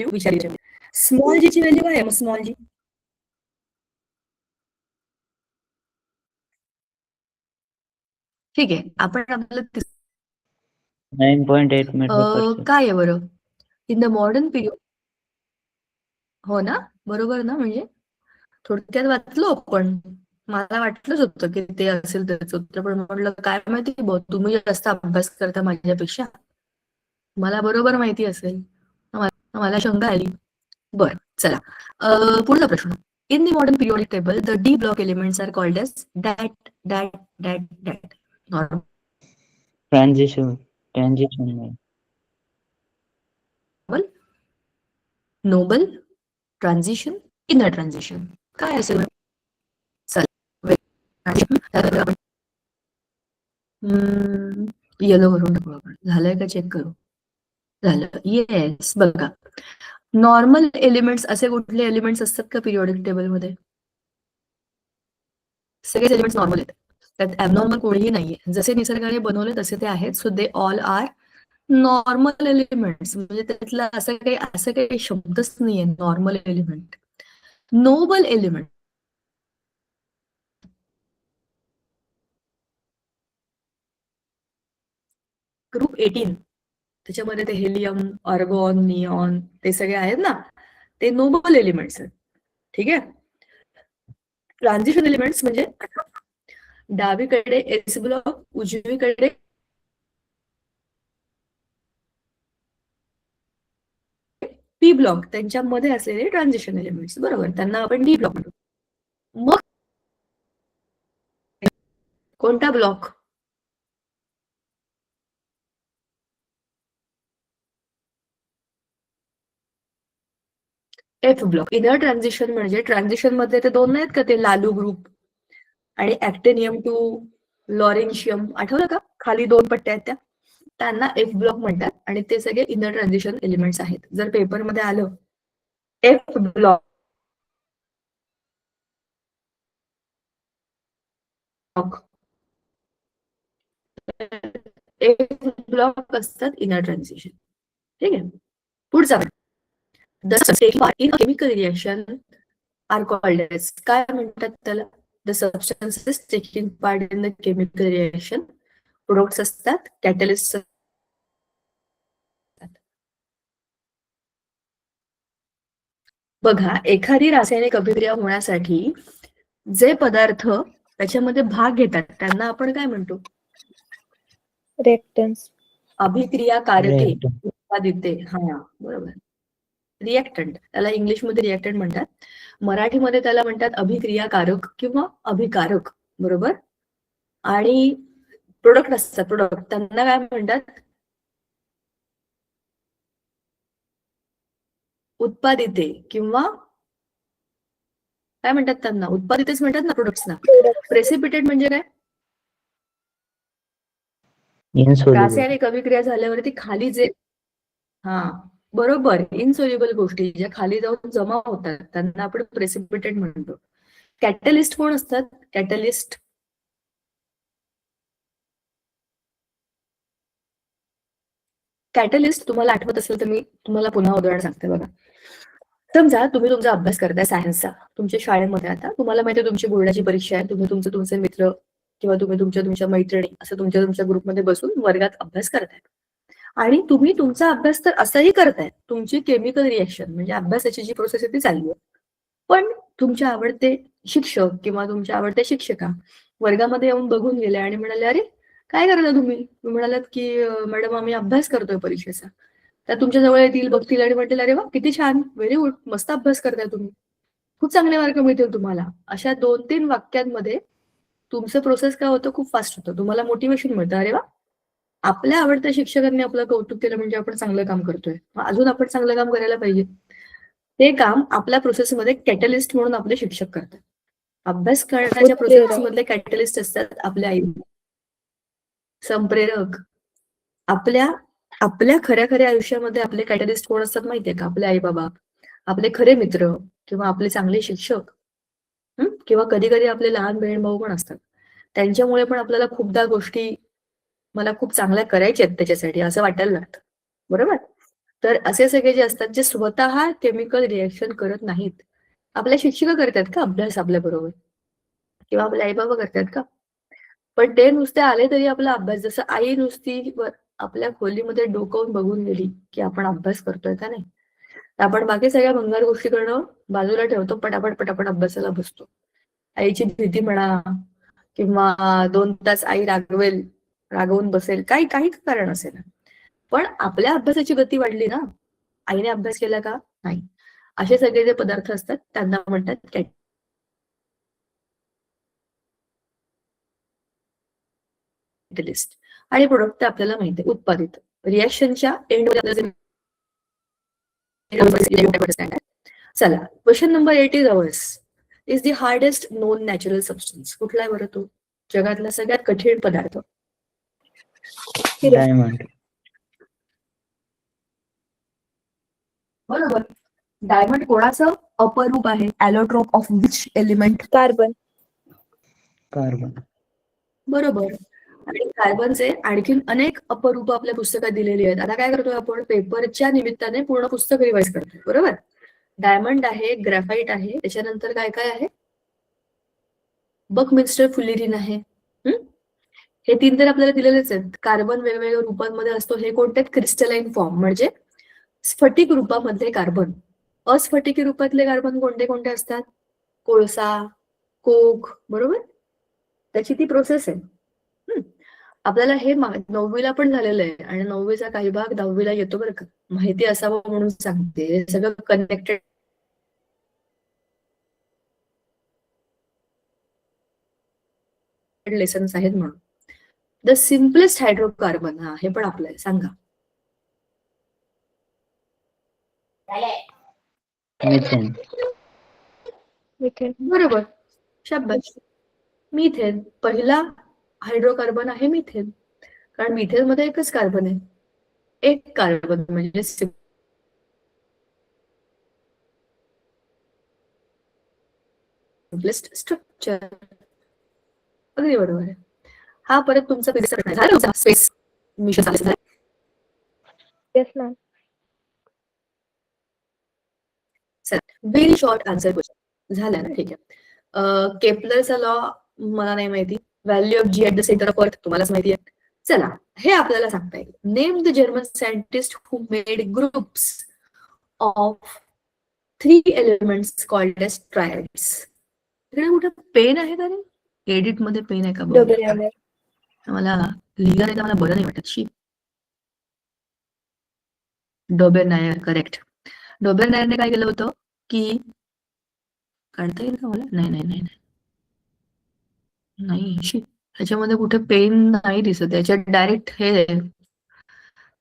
Value विचारली. Small जी ची value काय आहे मग स्मॉल जी? ठीक आहे, आपण आपलं 9.8 मीटर काय आहे बरं इन द मॉडर्न पिरियड. हो ना, बरोबर ना, म्हणजे थोडक्यात वाचलो आपण. मला वाटलंच होतं की ते असेल त्याचं उत्तर, पण म्हटलं काय माहिती भाऊ, तुम्ही जास्त अभ्यास करता माझ्यापेक्षा, मला बरोबर माहिती असेल. मला शंका आली. बर, चला पुढचा प्रश्न. In the modern periodic table the d block elements are called as dot dot dot dot. Transition noble, transition, inner transition, काय असेल? येलो करून टाकू आपण. झालंय का चेक करू? झालं. येस, बघा नॉर्मल एलिमेंट्स असे कुठले एलिमेंट्स असतात का पिरियोडिक टेबलमध्ये? सगळेच एलिमेंट्स नॉर्मल आहेत, त्यात ॲबनॉर्मल कोणीही नाहीये. जसे निसर्गाने बनवले तसे ते आहेत. So they all are normal elements. म्हणजे त्यातला असं काही शब्दच नाहीये normal element. Noble element group 18 त्याच्यामध्ये ते हेलियम, आर्गॉन, निऑन ते सगळे आहेत ना, ते नोबल एलिमेंट्स आहेत. ठीक आहे. ट्रान्झिशन एलिमेंट्स म्हणजे डावीकडे एस ब्लॉक, उजवीकडे पी ब्लॉक, त्यांच्यामध्ये असलेले ट्रान्झिशन एलिमेंट्स. बरोबर, त्यांना आपण डी ब्लॉक म्हणतो. मग कोणता block? F block. Inner transition म्हणजे ट्रान्झिशन मध्ये ते दोन आहेत का, ते लालू ग्रुप आणि ऍक्टिनियम टू लॉरेन्शियम, आठवलं का? खाली दोन पट्ट्या आहेत त्या, त्यांना एफ ब्लॉक म्हणतात आणि ते सगळे इनर ट्रान्झिशन एलिमेंट्स आहेत. जर पेपरमध्ये आलं एफ ब्लॉक एफ ब्लॉक असतात इनर ट्रान्झिशन. ठीक आहे. पुढचा the part in chemical reaction are called as, काय म्हणतात त्याला? The substances taking part in the chemical reaction. Products असतात, कॅटलिस्ट. बघा, एखादी रासायनिक अभिक्रिया होण्यासाठी जे पदार्थ त्याच्यामध्ये भाग घेतात त्यांना आपण काय म्हणतो? रिएक्टन्स. अभिक्रियाकारके, उत्पादिते. हा, बरोबर. रिएक्टंट, त्याला इंग्लिशमध्ये रिएक्टंट म्हणतात, मराठीमध्ये त्याला म्हणतात अभिक्रियाकारक किंवा अभिकारक. बरोबर. आणि प्रोडक्ट असतात, प्रोडक्ट त्यांना काय म्हणतात? उत्पादिते किंवा काय म्हणतात त्यांना? उत्पादितेच म्हणतात ना प्रोडक्ट्सना. प्रेसिपिटेट म्हणजे काय? रासायनिक अभिक्रिया झाल्यावरती खाली जे, हा बरोबर, इनसोल्युबल गोष्टी ज्या खाली जाऊन जमा होतात त्यांना आपण प्रेसिपिटेट म्हणतो. कॅटलिस्ट कोण असतात? कॅटलिस्ट कॅटलिस्ट तुम्हाला आठवत असेल तर मी तुम्हाला पुन्हा उदाहरण सांगते. बघा, समजा तुम्ही तुमचा अभ्यास करताय सायन्सचा तुमच्या शाळेमध्ये. आता तुम्हाला माहिती आहे तुमची बोर्डाची परीक्षा आहे, तुम्ही तुमचे मित्र किंवा तुम्ही तुमच्या मैत्रिणी असं तुमच्या ग्रुपमध्ये बसून वर्गात अभ्यास करताय. आणि तुम्ही तुमचा अभ्यास तर असाही करताय, तुमची केमिकल रिएक्शन म्हणजे अभ्यासाची जी प्रोसेस आहे ती चालली आहे. पण तुमचे आवडते शिक्षक किंवा तुमच्या आवडत्या शिक्षिका वर्गामध्ये येऊन बघून गेले आणि म्हणाले, अरे काय करता तुम्ही? म्हणालात की मॅडम आम्ही अभ्यास करतोय परीक्षेचा. तर तुमच्या जवळ येतील, बघतील आणि म्हणतील, अरे वा किती छान, व्हेरी गुड, मस्त अभ्यास करताय तुम्ही, खूप चांगले मार्क मिळतील तुम्हाला. अशा 2-3 वाक्यांमध्ये तुमचं प्रोसेस काय होतं? खूप फास्ट होतं. तुम्हाला मोटिवेशन मिळतं, अरे वा आपल्या आवडत्या शिक्षकांनी आपलं कौतुक केलं म्हणजे आपण चांगलं काम करतोय, अजून आपण चांगलं काम करायला पाहिजे. ते काम आपल्या प्रोसेसमध्ये कॅटलिस्ट म्हणून आपले शिक्षक करतात. अभ्यास करण्याच्या प्रोसेस मधले कॅटलिस्ट असतात आपले आई, संप्रेरक. आपल्या खऱ्या आयुष्यामध्ये आपले कॅटलिस्ट कोण असतात माहितीये का? आपले आई बाबा, आपले खरे मित्र किंवा आपले चांगले शिक्षक, किंवा कधी कधी आपले लहान बहीण भाऊ पण असतात. त्यांच्यामुळे पण आपल्याला खूपदा गोष्टी मला खूप चांगल्या करायच्या आहेत त्याच्यासाठी असं वाटायला लागतं. बरोबर. तर असे सगळे जे असतात जे स्वतः केमिकल रिएक्शन करत नाहीत. आपल्या शिक्षिका करतात का अभ्यास आपल्या बरोबर किंवा आपले आई बाबा करतात का? पण ते नुसते आले तरी आपला अभ्यास, जसं आई नुसती आपल्या खोलीमध्ये डोकावून बघून गेली की आपण अभ्यास करतोय का नाही, तर आपण बाकी सगळ्या भंगार गोष्टी करणं बाजूला ठेवतो, पटापट पटापट अभ्यासाला बसतो. आईची भीती म्हणा किंवा 2 तास आई रागवेल, रागवून बसेल, काही काही कारण असेल, पण आपल्या अभ्यासाची गती वाढली ना. आईने अभ्यास केला का? नाही. असे सगळे जे पदार्थ असतात त्यांना म्हणतात कॅटलिस्ट. आणि प्रोडक्ट आपल्याला माहिती आहे उत्पादित रिएक्शनच्या एंड. चला, question number 8 is ours. Is the hardest non natural substance. कुठला आहे बरं तो? जगातला सगळ्यात कठीण पदार्थ. डायमंड. बरोबर. डायमंड कोणाचं अपरूप आहे? Allotrope of which element? Carbon. Carbon. बरोबर. आणि कार्बनचे आणखीन अनेक अपरूप आपल्या पुस्तकात दिलेली आहेत. आता काय करतोय आपण? पेपरच्या निमित्ताने पूर्ण पुस्तक रिवाइज करतोय, बरोबर. डायमंड आहे, ग्रॅफाइट आहे, त्याच्यानंतर काय काय आहे? बकमिन्स्टर फुलेरिन आहे. हे 3 तर आपल्याला दिलेलेच आहेत. कार्बन वेगवेगळ्या रूपांमध्ये असतो. हे कोणते? क्रिस्टलाइन फॉर्म, म्हणजे स्फटिक रूपामधले कार्बन. अस्फटिकी रूपातले कार्बन कोणते कोणते असतात? कोळसा, कोक, बरोबर. त्याची ती प्रोसेस आहे. आपल्याला हे 9वीला पण झालेलं आहे आणि 9वीचा काही भाग 10वीला येतो बरं का. माहिती असावं म्हणून सांगते. हे सगळं कनेक्टेड लेसन्स आहेत म्हणून. द सिम्पलेस्ट हायड्रोकार्बन, हा हे पण आपलं आहे, सांगा. मिथेन. मिथेन. बरोबर, शाबास. मिथेन. पहिला हायड्रोकार्बन आहे मिथेन, कारण मिथेन मध्ये एकच कार्बन आहे. एक कार्बन म्हणजे सिम्पलेस्ट स्ट्रक्चर. अगदी बरोबर आहे. हा परत तुमचा स्पेस मिशन झालं. Yes ma'am. Very short answer question झाला ना, ठीक आहे. केपलरचा लॉ मला नाही माहिती. Value of G at the centre of earth तुम्हालाच माहिती आहे. चला, हे आपल्याला सांगता येईल. Name the German scientist who made groups of 3 elements called as triads. इकडे कुठे पेन आहे का रे? एडिट मध्ये पेन आहे का बघ. डोबेरियानर. मला लिहिलं नाही तर मला बरं नाही वाटत. शी. डोबेर नायर, करेक्ट. डोबेर नायरने काय केलं होतं की, काढता येईल का मला? नाही नाही नाही नाही, शी. ह्याच्यामध्ये कुठे पेन नाही दिसत. याच्यात डायरेक्ट हे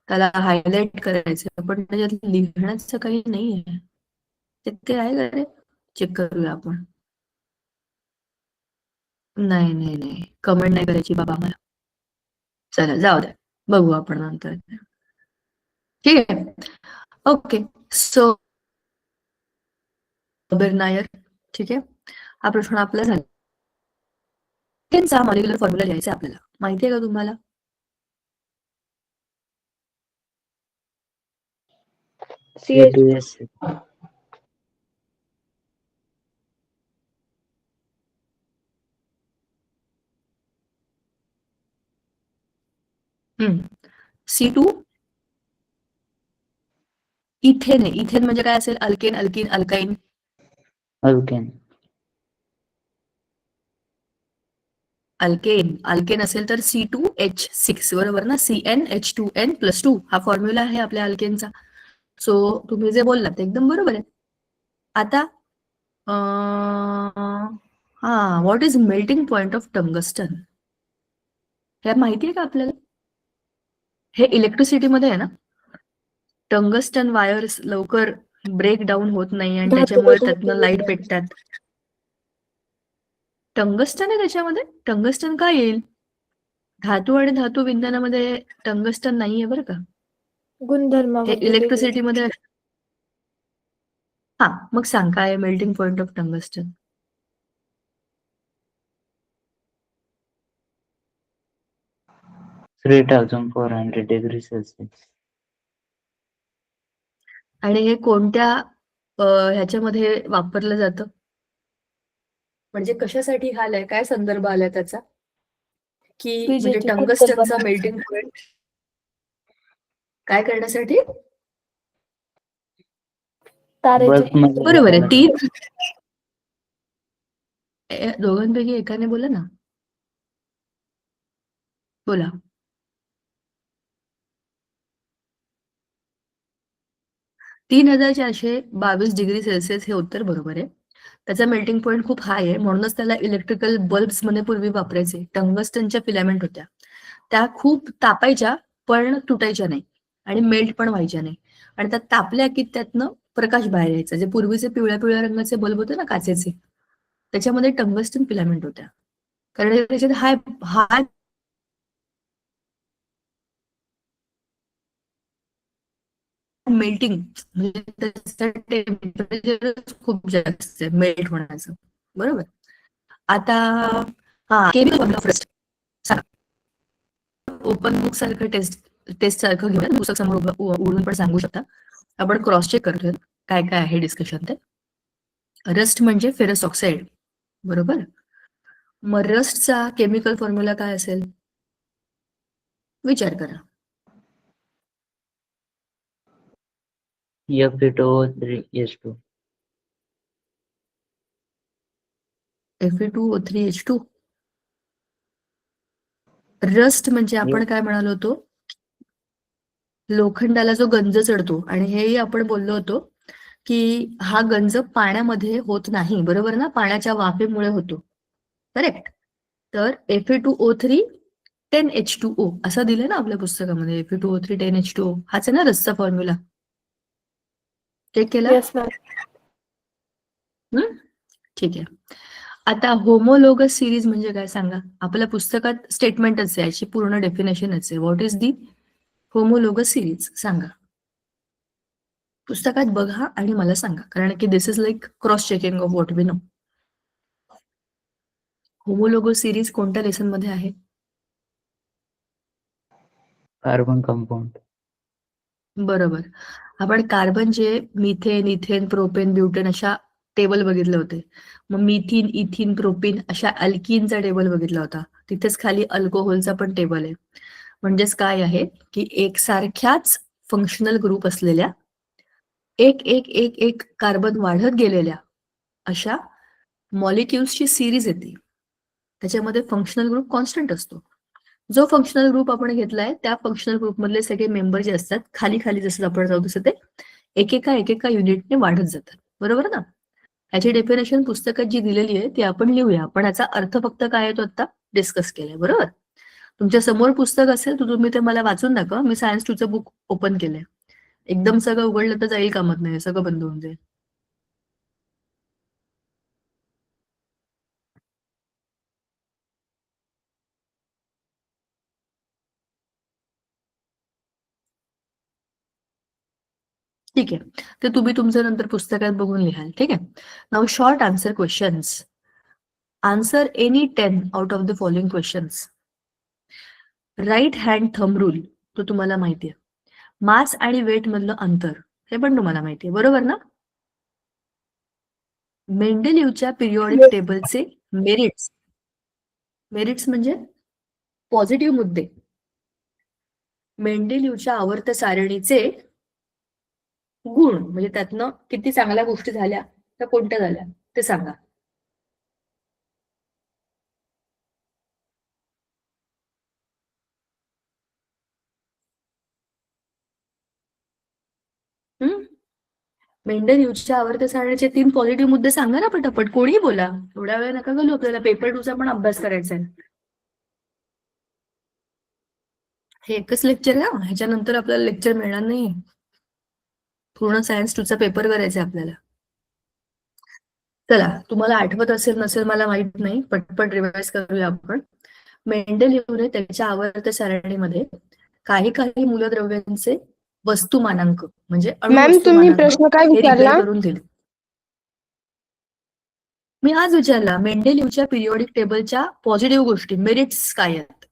त्याला हायलाइट करायचं, पण त्याच्यात लिहिण्याचं काही नाहीये. ते आहे का रे? चेक करूया आपण. नाही नाही नाही, कमेंट नाही करायची बाबा मला. चला जाऊ द्या, बघू आपण नंतर. ठीक आहे, ओके. सो डोबेर नायर, ठीक आहे. हा प्रश्न आपला झाला. त्यांचा मॉलिक्युलर फॉर्म्युला लिहायचा आपल्याला. माहिती आहे का तुम्हाला? CH. C2 इथेन आहे. इथेन म्हणजे काय असेल? Alkane, alkene, alkyne. Alkane. Alkane. Alkane असेल तर C2H6, बरोबर ना. CnH2n+2 हा फॉर्म्युला आहे आपल्या अल्केनचा. सो तुम्ही जे बोललात ते एकदम बरोबर आहे. आता हा, what is melting point of tungsten? हे माहिती आहे का आपल्याला? हे इलेक्ट्रिसिटीमध्ये आहे ना. टंगस्टन वायर्स लवकर ब्रेक डाऊन होत नाही आणि त्याच्यामुळे त्यातनं लाईट पेटतात. टंगस्टन आहे त्याच्यामध्ये. टंगस्टन का येईल? धातू आणि धातू विज्ञानामध्ये टंगस्टन नाहीये बरं का. हे गुणधर्मामध्ये इलेक्ट्रिसिटीमध्ये. हा, मग सांग काय melting point of tungsten? 3400 degrees Celsius. आणि हे कोणत्या ह्याच्यामध्ये वापरलं जातं? म्हणजे कशासाठी हा आलाय, काय संदर्भ आलाय त्याचा? की म्हणजे विजेची खिडकी टंगस्टनचा बनवण्यासाठी. मेल्टिंग पॉइंट काय करण्यासाठी? तारेची बल्ब खिडकी मध्ये बरोबर आहे. बनवण्यासाठी. दोघांपैकी एकाने बोला ना. बोला. $3,422 हे उत्तर बरोबर आहे. त्याचा मेल्टिंग पॉइंट खूप हाय आहे, म्हणूनच त्याला इलेक्ट्रिकल बल्ब्स मध्ये पूर्वी वापरायचे. टंगस्टनच्या फिलामेंट होत्या, त्या खूप तापायच्या पण तुटायच्या नाही आणि मेल्ट पण व्हायच्या नाही. आणि त्या तापल्या की त्यातनं प्रकाश बाहेर यायचा. जे पूर्वीचे पिवळ्या पिवळ्या रंगाचे बल्ब होते ना काचेचे, त्याच्यामध्ये टंगस्टन फिलामेंट होत्या. कारण त्याच्यात हाय हाय मेल्टिंग म्हणजे त्याचं टेम्परेचर खूप जास्त आहे मेल्ट होण्याचं. बरोबर. आता हा फर्स्ट ओपन बुक सारखं टेस्ट सारखं घेऊया. पुस्तक समोर उघडून पण सांगू शकता. आपण क्रॉस चेक करतोय काय काय आहे डिस्कशन ते. रस्ट म्हणजे फेरस ऑक्साईड, बरोबर. मग रस्टचा केमिकल फॉर्म्युला काय असेल विचार करा. Fe2O3H2. Fe2O3H2. रस्ट म्हणजे आपण काय म्हणालो होतो, लोखंडाला जो गंज चढतो. आणि हेही आपण बोललो होतो की हा गंज पाण्यामध्ये होत नाही, बरोबर ना, पाण्याच्या वाफेमुळे होतो. करेक्ट. तर Fe2O3 10H2O असं दिलं ना आपल्या पुस्तकामध्ये. Fe2O3 10H2O हाच आहे ना रसचा फॉर्म्युला. चेक केला? Yes ma'am. ठीक आहे. आता होमोलोगस सिरीज म्हणजे काय सांगा. आपल्या पुस्तकात स्टेटमेंटच आहे, याची पूर्ण डेफिनेशनच आहे. What is the homologous series सांगा. पुस्तकात बघा आणि मला सांगा, कारण की this is like cross checking of what we know. Homologous series कोणत्या लेसन मध्ये आहे? Carbon compound. बरोबर. आपण कार्बनचे मिथेन, इथेन, प्रोपेन, ब्युटेन अशा टेबल बघितले होते. मग मिथिन, इथिन, प्रोपिन अशा अल्किनचा टेबल बघितला होता. तिथेच खाली अल्कोहोलचा पण टेबल आहे. म्हणजेच काय आहे की एकसारख्याच फंक्शनल ग्रुप असलेल्या एक एक एक एक कार्बन वाढत गेलेल्या अशा मॉलिक्युल्सची सिरीज येते. त्याच्यामध्ये फंक्शनल ग्रुप कॉन्स्टंट असतो. जो फंक्शनल ग्रुप आपण घेतलाय त्या फंक्शनल ग्रुप मधले सगळे मेंबर जे असतात खाली खाली जसं आपण जाऊ तसं ते एकेका युनिटने वाढत जातात, बरोबर ना. याची डेफिनेशन पुस्तकात जी दिलेली आहे ती आपण लिहूया. पण याचा अर्थ फक्त काय आहे तो आता डिस्कस केलाय, बरोबर. तुमच्या समोर पुस्तक असेल तर तुम्ही ते मला वाचून दाखवा. मी सायन्स 2चं बुक ओपन केलंय. एकदम सगळं उघडलं तर जाईल कामत नाही, सगळं बंद होऊन जाईल. ठीक आहे. ते तुम्ही तुमचं नंतर पुस्तकात बघून लिहाल. ठीक आहे. Now short answer questions. Answer any 10 out of the following questions. Right hand thumb rule तो तुम्हाला माहिती आहे. मास आणि वेट मधलं अंतर हे पण तुम्हाला माहिती आहे, बरोबर ना. मेंडेलिव्हच्या पिरियॉडिक टेबलचे मेरिट्स. मेरिट्स म्हणजे पॉझिटिव्ह मुद्दे. मेंडेलिव्हच्या आवर्त सारणीचे गुण म्हणजे त्यातनं किती चांगल्या गोष्टी झाल्या त्या कोणत्या झाल्या ते सांगा. मेंडेलिव्हच्या आवर्त सारणीचे 3 पॉझिटिव्ह मुद्दे सांगा ना पटापट. कोणीही बोला, थोड्या वेळ नका घालू, आपल्याला पेपर 2चा पण अभ्यास करायचा आहे. हे एकच लेक्चर आहे हा, ह्याच्यानंतर आपल्याला लेक्चर मिळणार नाही. पूर्ण सायन्स 2चा पेपर करायचा आहे आपल्याला. चला, तुम्हाला आठवत असेल नसेल मला माहित नाही, पटपट रिवाइज करूया आपण. मेंडेलिव्हने त्याच्या आवर्त सारणीमध्ये काही काही मूलद्रव्यांचे वस्तुमानांक म्हणजे मॅम तुम्ही अणुवस्तुमानांक प्रश्न काय हे विचारला? डिक्लेअर करून दिले. मी आज विचारला मेंडेलिव्हच्या पिरियॉडिक टेबलच्या पॉझिटिव्ह गोष्टी मेरिट्स काय आहेत.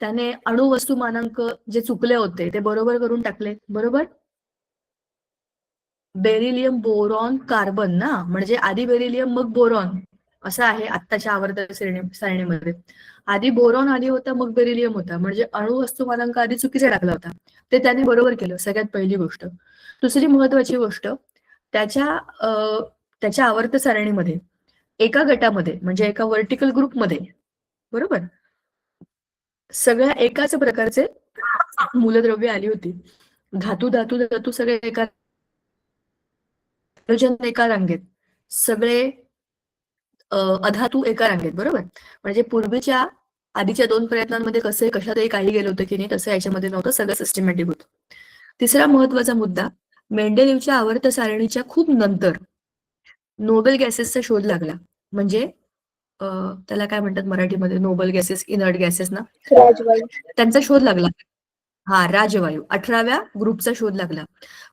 त्याने अणुवस्तुमानांक जे चुकले होते ते बरोबर करून टाकले. बरोबर. बेरिलियम बोरॉन कार्बन ना, म्हणजे आधी बेरिलियम मग बोरॉन असं आहे आत्ताच्या आवर्त सारणीमध्ये. आधी बोरॉन आधी होता मग बेरिलियम होता, म्हणजे अणुवस्तुमानांक आधी चुकीचा टाकला होता, ते त्याने बरोबर केलं. सगळ्यात पहिली गोष्ट. दुसरी महत्वाची गोष्ट, त्याच्या आवर्त सारणीमध्ये एका गटामध्ये म्हणजे एका वर्टिकल ग्रुपमध्ये बरोबर सगळ्या एकाच प्रकारचे मूलद्रव्य आली होती. धातू धातू धातू सगळे एका हायड्रोजन एका रांगेत, सगळे अधातू एका रांगेत. बरोबर. म्हणजे पूर्वीच्या आधीच्या 2 प्रयत्नांमध्ये कसं कशातही काही गेलं होतं की नाही, तसं याच्यामध्ये नव्हतं. सगळं सिस्टमॅटिक होतं. तिसरा महत्वाचा मुद्दा, मेंडेलिव्हच्या आवर्त सारणीच्या खूप नंतर नोबेल गॅसेसचा शोध लागला. म्हणजे त्याला काय म्हणतात मराठीमध्ये, नोबेल गॅसेस, इनर्ट गॅसेस ना, राजवायू. त्यांचा शोध लागला. हा, राजवायू 18व्या ग्रुपचा शोध लागला.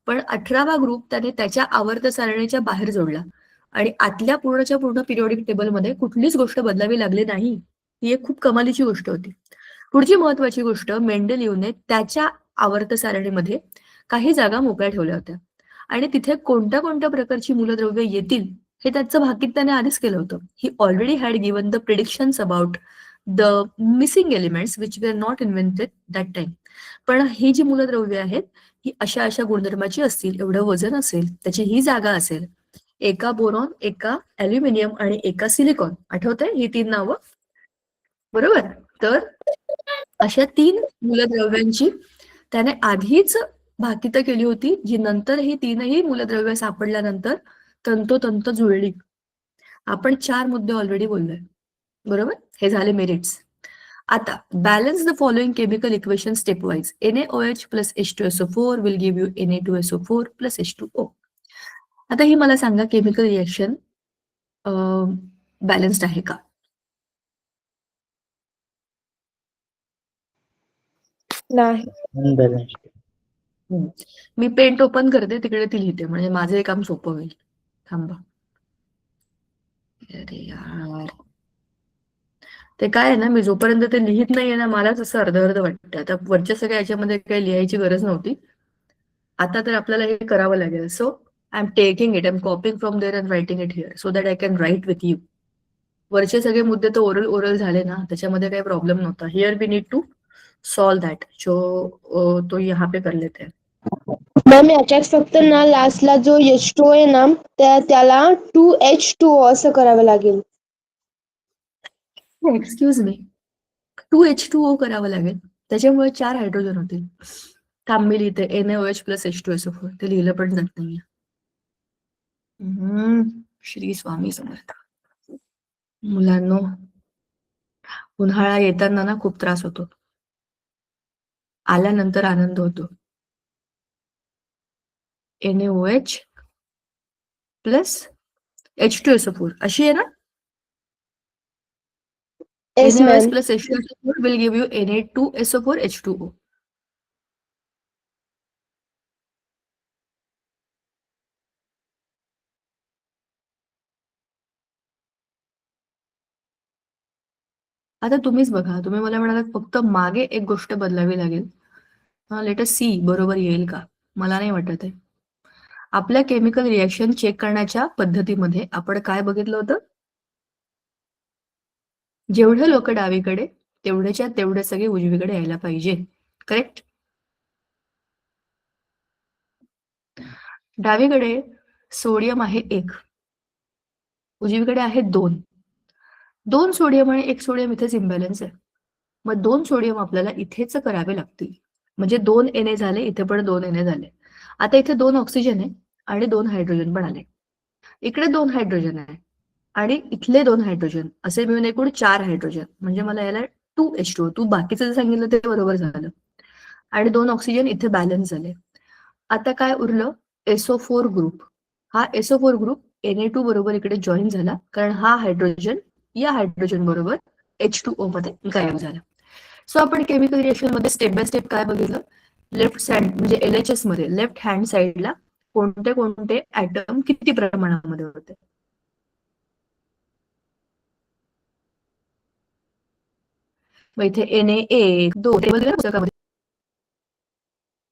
पण 18वा ग्रुप त्याने त्याच्या आवर्त सारणीच्या बाहेर जोडला आणि आतल्या पूर्णच्या पूर्ण पिरियोडिक टेबलमध्ये कुठलीच गोष्ट बदलावी लागली नाही. ही एक खूप कमालीची गोष्ट होती. पुढची महत्वाची गोष्ट, मेंडेलिव्हने त्याच्या आवर्त सारणीमध्ये काही जागा मोकळ्या ठेवल्या होत्या आणि तिथे कोणत्या कोणत्या प्रकारची मूलद्रव्य येतील हे त्याचं भाकीत त्याने आधीच केलं होतं. He already had given the predictions about the missing elements which were not invented that time. पण ही जी मूलद्रव्य आहेत ही अशा अशा गुणधर्माची असतील, एवढं वजन असेल, त्याची ही जागा असेल, एका बोरॉन, एका अल्युमिनियम आणि एका सिलिकॉन. आठवतंय ही 3 नावं? बरोबर. तर अशा 3 मूलद्रव्यांची त्याने आधीच भाकितं केली होती, जी नंतर ही 3ही मूलद्रव्य सापडल्यानंतर तंतोतंत जुळली. आपण 4 मुद्दे ऑलरेडी बोललोय. बरोबर. हे झाले मेरिट्स. आता balance the following chemical equation step wise. NaOH plus H2SO4 will give you Na2SO4 plus H2O. आता ही मला सांगा, केमिकल रिएक्शन बॅलन्स्ड आहे का? नाही. Unbalanced. मी पेंट ओपन करते, तिकडे ती लिहिते, म्हणजे माझं हे काम सोपं होईल. थांबा. अरे यार, ते काय आहे ना, मी जोपर्यंत ते लिहित नाहीये ना, मलाच असं अर्ध अर्ध वाटतं. आता वरच्या सगळ्या याच्यामध्ये काही लिहायची गरज नव्हती. आता तर आपल्याला हे करावं लागेल. So I am taking it, I am copying from there and writing it here so that I can write with you. वरचे सगळे मुद्दे तर ओरल झाले ना, त्याच्यामध्ये काही प्रॉब्लेम नव्हता. Here we need to solve that, जो तो यहाँ पे कर लेते हैं. मॅम याच्यात फक्त ना लास्टला जो H2O आहे ना, त्याला 2H2O असं करावं लागेल. एक्सक्यूज मी, 2H2O करावं लागेल, त्याच्यामुळे 4 हायड्रोजन होतील. थांब मी लिहिते NaOH प्लस H2SO4. ते लिहिलं पण जात नाहीये. श्री स्वामी समर्थ. मुलांनो, उन्हाळा येताना ना खूप त्रास होतो, आल्यानंतर आनंद होतो. NaOH प्लस H2SO4 अशी आहे ना. Yes, NaOH ma'am. Plus H2SO4 will give you Na2SO4 H2O. आता तुम्हीच बघा, तुम्ही मला म्हणालात फक्त मागे एक गोष्ट बदलावी लागेल. लेट अस सी बरोबर येईल का. मला नाही वाटत आहे. आपल्या केमिकल रिएक्शन चेक करण्याच्या पद्धतीमध्ये आपण काय बघितलं होतं, जेवढे लोक डावीकडे तेवढेच्या तेवढे सगळे उजवीकडे यायला पाहिजे. करेक्ट. डावीकडे सोडियम आहे 1, उजवीकडे आहे 2. 2 सोडियम आणि 1 सोडियम इथेच इम्बॅलन्स आहे. मग 2 सोडियम आपल्याला इथेच करावे लागतील. म्हणजे 2 Na झाले, इथे पण 2 Na झाले. आता इथे 2 ऑक्सिजन आहे आणि 2 हायड्रोजन पण आले. इकडे 2 हायड्रोजन आहे आणि इथले 2 हायड्रोजन, असे मिळून एकूण 4 हायड्रोजन. म्हणजे मला याला 2H2O. तू बाकीचं जे सांगितलं ते बरोबर झालं. आणि 2 ऑक्सिजन इथे बॅलन्स झाले. आता काय उरलं, SO4 ग्रुप. हा SO4 ग्रुप Na2 बरोबर इकडे जॉईन झाला, कारण हा हायड्रोजन या हायड्रोजन बरोबर H2O मध्ये गायब झाला. सो आपण केमिकल रिएक्शन मध्ये स्टेप बाय स्टेप काय बघितलं, लेफ्ट साइड म्हणजे LHS मध्ये लेफ्ट हँड साइडला कोणते कोणते ऍटम किती प्रमाणामध्ये होते. मग इथे Na 1 2 टेबल दिलं पुस्तकामध्ये.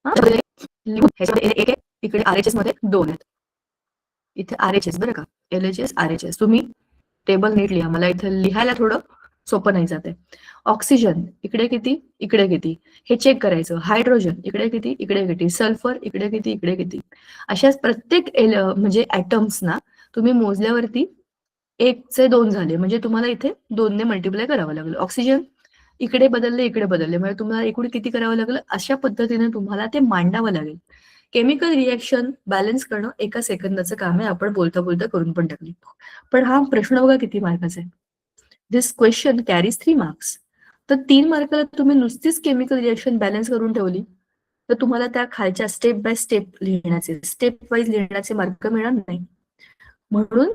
ह्याच्यामध्ये Na 1 आहे, इकडे RHS मध्ये 2 आहेत. इथे RHS बरं का, LHS RHS. तुम्ही टेबल नीट लिहा, मला इथे लिहायला थोडं सोपं नाही जाते. ऑक्सिजन इकडे किती, इकडे किती, हे चेक करायचं. हायड्रोजन इकडे किती, इकडे किती, सल्फर इकडे किती, इकडे किती. अशाच प्रत्येक म्हणजे ॲटम्सना तुम्ही मोजल्यावरती 1 चे 2 झाले, म्हणजे तुम्हाला इथे 2 ने मल्टिप्लाय करावं लागलं. ऑक्सिजन इकडे बदलले, इकडे बदलले, म्हणजे तुम्हाला एकूण किती करावं लागलं. अशा पद्धतीने तुम्हाला ते मांडावं लागेल. केमिकल रिएक्शन बॅलन्स करणं एका सेकंदाचं काम आहे. आपण बोलता बोलता करून पण टाकली. पण हा प्रश्न बघा किती मार्काचा आहे. दिस क्वेश्चन कॅरीज 3 मार्क्स. तर 3 मार्काला तुम्ही नुसतीच केमिकल रिएक्शन बॅलन्स करून ठेवली तर तुम्हाला त्या खालच्या स्टेप बाय स्टेप लिहिण्याचे, स्टेप वाईज लिहिण्याचे मार्क मिळणार नाही. म्हणून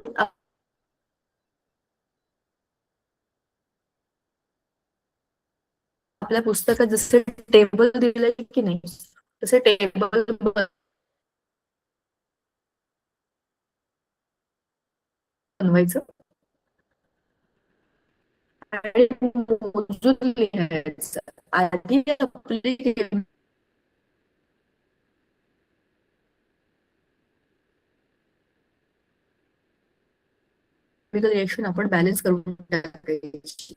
आपल्या पुस्तकात जसं टेबल दिलं की नाही तसे टेबल बनवायचं आणि मोजून लिहायचं. आधी आपली रिएक्शन आपण बॅलन्स करून टाकायची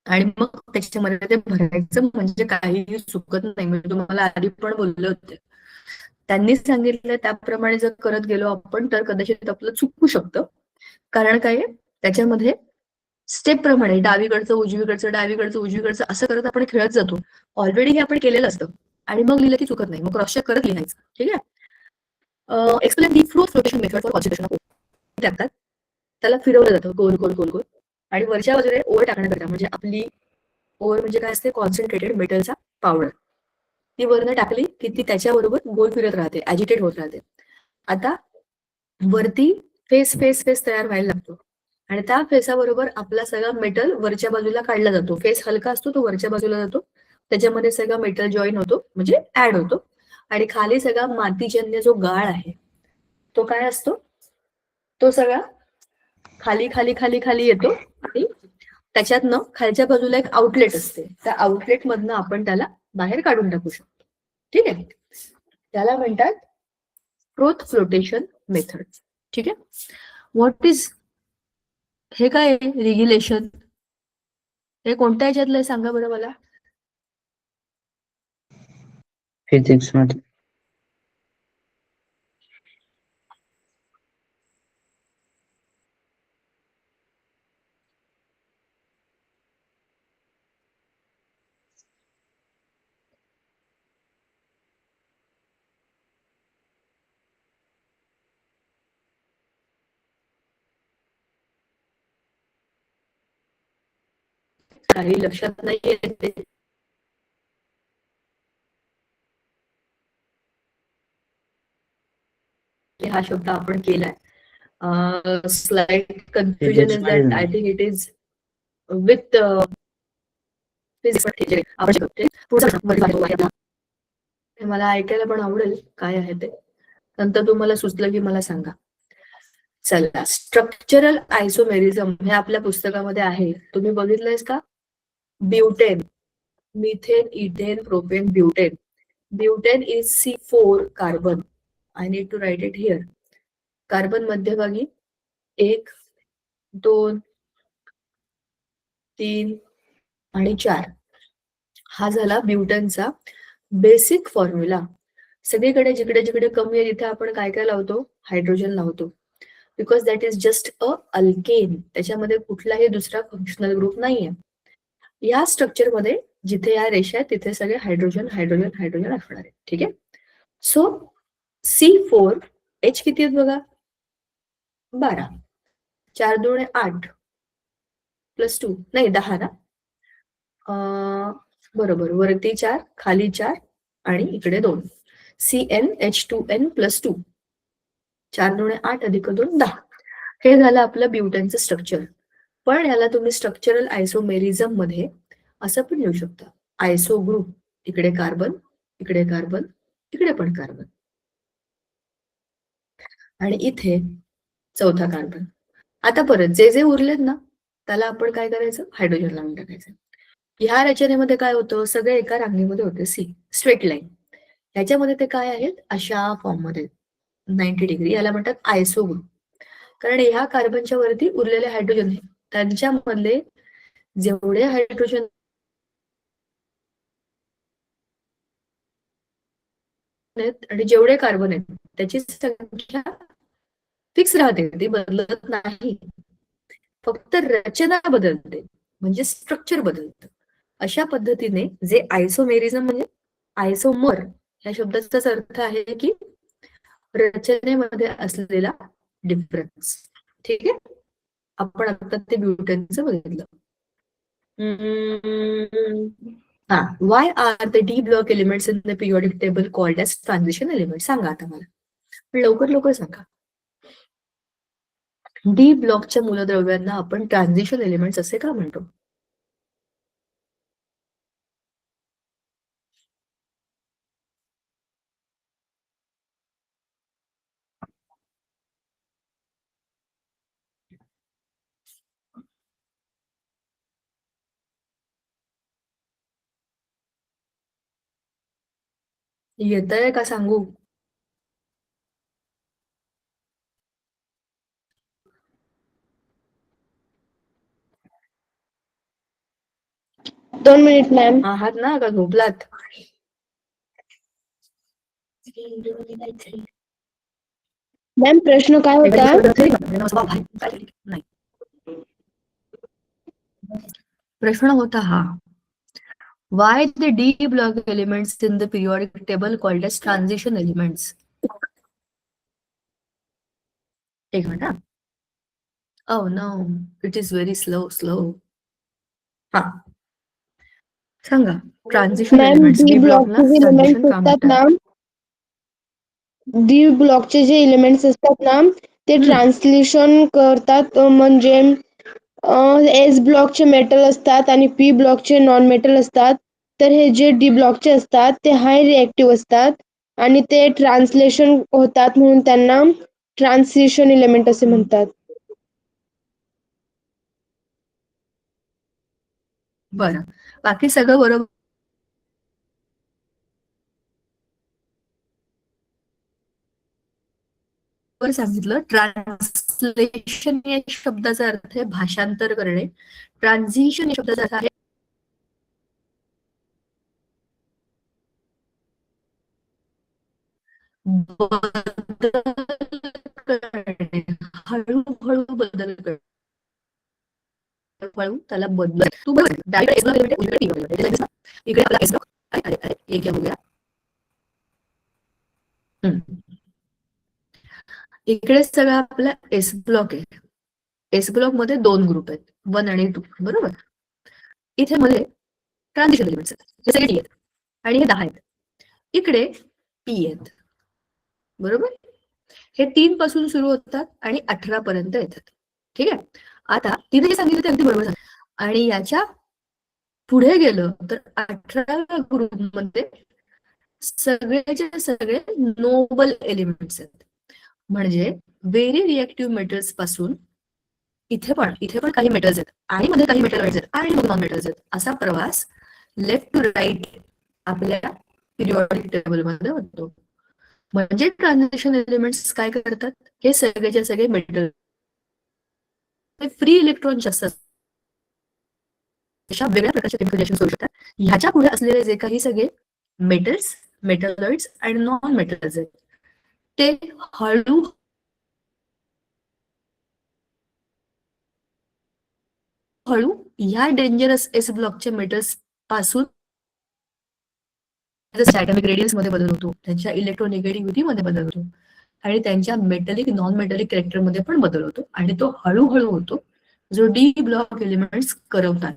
आणि मग त्याच्यामध्ये ते भरायचं, म्हणजे काहीही चुकत नाही. मी तुम्हाला आधी पण बोलले होते, त्यांनी सांगितलं त्याप्रमाणे जर करत गेलो आपण तर कदाचित आपलं चुकू शकतं. कारण काय त्याच्यामध्ये स्टेप प्रमाणे डावीकडचं उजवीकडचं, डावीकडचं उजवीकडचं असं करत आपण खेळत जातो. ऑलरेडी हे आपण केलेलं असतं आणि मग लिहिलं की चुकत नाही. मग क्रॉस चेक करत लिहायचं. ठीक आहे. Explain the flotation method for concentration of टाकतात, त्याला फिरवलं जातं गोल गोल गोल गोल आणि वरच्या बाजूने ओव्हर टाकण्याकरता, म्हणजे आपली ओव्हर म्हणजे काय असते, कॉन्सन्ट्रेटेड मेटलचा पावडर. ती वरनं टाकली की ती त्याच्याबरोबर गोल फिरत राहते, ऍजिटेट होत राहते. आता वरती फेस फेस फेस तयार व्हायला लागतो आणि त्या फेसाबरोबर आपला सगळा मेटल वरच्या बाजूला काढला जातो. फेस हलका असतो, तो वरच्या बाजूला जातो, त्याच्यामध्ये सगळा मेटल जॉईन होतो, म्हणजे ऍड होतो आणि खाली सगळा मातीजन्य जो गाळ आहे तो काय असतो, तो सगळा खाली खाली खाली खाली येतो आणि त्याच्यातनं खालच्या बाजूला एक आउटलेट असते. त्या आउटलेट मधनं आपण त्याला बाहेर काढून टाकू शकतो. ठीक आहे. त्याला म्हणतात ट्रूथ फ्लोटेशन मेथड. ठीक आहे. व्हॉट इज हे काय रेग्युलेशन, हे कोणत्या ह्याच्यातलं सांगा बरं मला. फिजिक्स मध्ये. काही लक्षात नाहीये ते. हा शब्द आपण केलाय. Slide confusion is that I think it is with physics. मला ऐकायला पण आवडेल काय आहे ते, नंतर तुम्हाला सुचलं की मला सांगा. चला, स्ट्रक्चरल आयसोमेरिझम हे आपल्या पुस्तकामध्ये आहे. तुम्ही बघितलंयस का? Butane, methane, ethane, propane, butane. Butane is C4 carbon. I need to write it here. Carbon मध्यभागी 1 2 3 आणि 4 हा झाला ब्युटेनचा बेसिक फॉर्म्युला. सगळीकडे जिकडे जिकडे कमी आहे तिथे आपण काय काय लावतो, हायड्रोजन लावतो, because that is just a alkane. त्याच्यामध्ये कुठलाही दुसरा फंक्शनल ग्रुप नाहीये. या स्ट्रक्चर मध्ये जिथे या रेषा आहेत तिथे सगळे हायड्रोजन हायड्रोजन हायड्रोजन असणार आहे. ठीक आहे. सो C4 H किती आहेत बघा, 12. 4 2 8 प्लस 2 नाही 10 ना. बरोबर, वरती 4 खाली 4 आणि इकडे 2. CnH2n plus 2. 4 2 8 अधिक 2 10. हे झालं आपलं ब्युटेनचं स्ट्रक्चर. पण याला तुम्ही स्ट्रक्चरल आयसोमेरिझम मध्ये असं पण लिहू शकता. आयसो ग्रुप, इकडे कार्बन, इकडे कार्बन, इकडे पण कार्बन आणि इथे चौथा कार्बन. आता परत जे जे उरलेत ना त्याला आपण काय करायचं, हायड्रोजन लावून टाकायचं. ह्या रचनेमध्ये काय होतं, सगळे एका रांगेमध्ये होते, सी स्ट्रेट लाईन. ह्याच्यामध्ये ते काय आहेत, अशा फॉर्म मध्ये 90 डिग्री, याला म्हणतात आयसो ग्रुप. कारण ह्या कार्बनच्या वरती उरलेले हायड्रोजन त्यांच्यामधले जेवढे हायड्रोजन आहेत आणि जेवढे कार्बन आहेत त्याची संख्या फिक्स राहते, ती बदलत नाही, फक्त रचना बदलते, म्हणजे स्ट्रक्चर बदलतं. अशा पद्धतीने जे आयसोमेरिझम म्हणजे आयसोमर या शब्दाचाच अर्थ आहे की रचनेमध्ये असलेला डिफरन्स. ठीक आहे, आपण आता ते ब्युटेनचं बघितलं. हा, why are the d block elements in the periodic table called as transition element? सांगा आता मला, लवकर लवकर सांगा. डी ब्लॉकच्या मूलद्रव्यांना आपण ट्रान्झिशन एलिमेंट्स असे का म्हणतो? येतंय का सांगू? दोन मिनिट मॅम. आहात ना का झोपलात? मॅम प्रश्न काय होता? नाही, प्रश्न होता हा, why the D block elements in the periodic table called as transition elements? एक मिनिट. Oh no, it is very slow. हा, सांगा, transition ma'am elements D D ब्लॉकला ब्लॉकचे जे ट्रान्झिशन एलिमेंट्स का असतात म्हणतात? ना, डी ब्लॉकचे जे एलिमेंट्स असतात ना ते ट्रान्सलेशन करतात, म्हणजे एस ब्लॉकचे मेटल असतात आणि पी ब्लॉकचे नॉन मेटल असतात. तर हे जे डी ब्लॉकचे असतात ते हाय रिएक्टिव्ह असतात आणि ते ट्रान्सलेशन होतात, म्हणून त्यांना ट्रान्सिशन एलिमेंट असे म्हणतात. बरं, बाकी सगळं बरोबर सांगितलं. ट्रान्सलेशन या शब्दाचा अर्थ आहे भाषांतर करणे. ट्रान्झिशन या शब्दाचा अर्थ आहे बदल करणे, हळूहळू बदल करणे, हळू त्याला बदल. तू बघ, इकडे आपला एस ब्लॉक, अरे एक क्या हो गया. इकडे सगळं आपला एस ब्लॉक आहे. एस ब्लॉक मध्ये दोन ग्रुप आहेत, 1 आणि 2, बरोबर. इथे मध्ये ट्रान्झिशन एलिमेंट्स आहेत, हे सगळे डी आहेत आणि हे 10 आहेत. इकडे पी आहेत, बरोबर. हे 3 पासून सुरू होतात आणि 18 पर्यंत येतात. ठीक आहे, आता तिने जे सांगितलं ते अगदी बरोबर आहे. आणि याच्या पुढे गेलं तर 18व्या ग्रुपमध्ये सगळेचे सगळे नोबल एलिमेंट्स आहेत, म्हणजे व्हेरी रिएक्टिव्ह मेटल्स पासून इथे पण काही मेटल्स आहेत आणि मध्ये काही मेटल आहेत आणि मग नॉन मेटल्स आहेत, असा प्रवास लेफ्ट टू राईट आपल्या पिरियोडिक टेबल मध्ये होतो. म्हणजे ट्रान्झिशन एलिमेंट्स काय करतात, हे सगळेच्या सगळे मेटल फ्री इलेक्ट्रॉन जास्त अशा वेगळ्या प्रकारचे केमिकल रिएक्शन्स होऊ शकतात. ह्याच्या पुढे असलेले जे काही सगळे मेटल्स, मेटलॉइड्स आणि नॉन मेटल्स आहेत ते हळू हळू ह्या डेंजरस एस ब्लॉकच्या मेटल्स पासून ॲटॉमिक रेडियन्स मध्ये बदल होतो, त्यांच्या इलेक्ट्रोनिगेटिव्हिटी मध्ये बदल होतो आणि त्यांच्या मेटलिक नॉन मेटलिक कॅरेक्टर मध्ये पण बदल होतो आणि तो हळूहळू होतो, जो डी ब्लॉक एलिमेंट्स करवतात.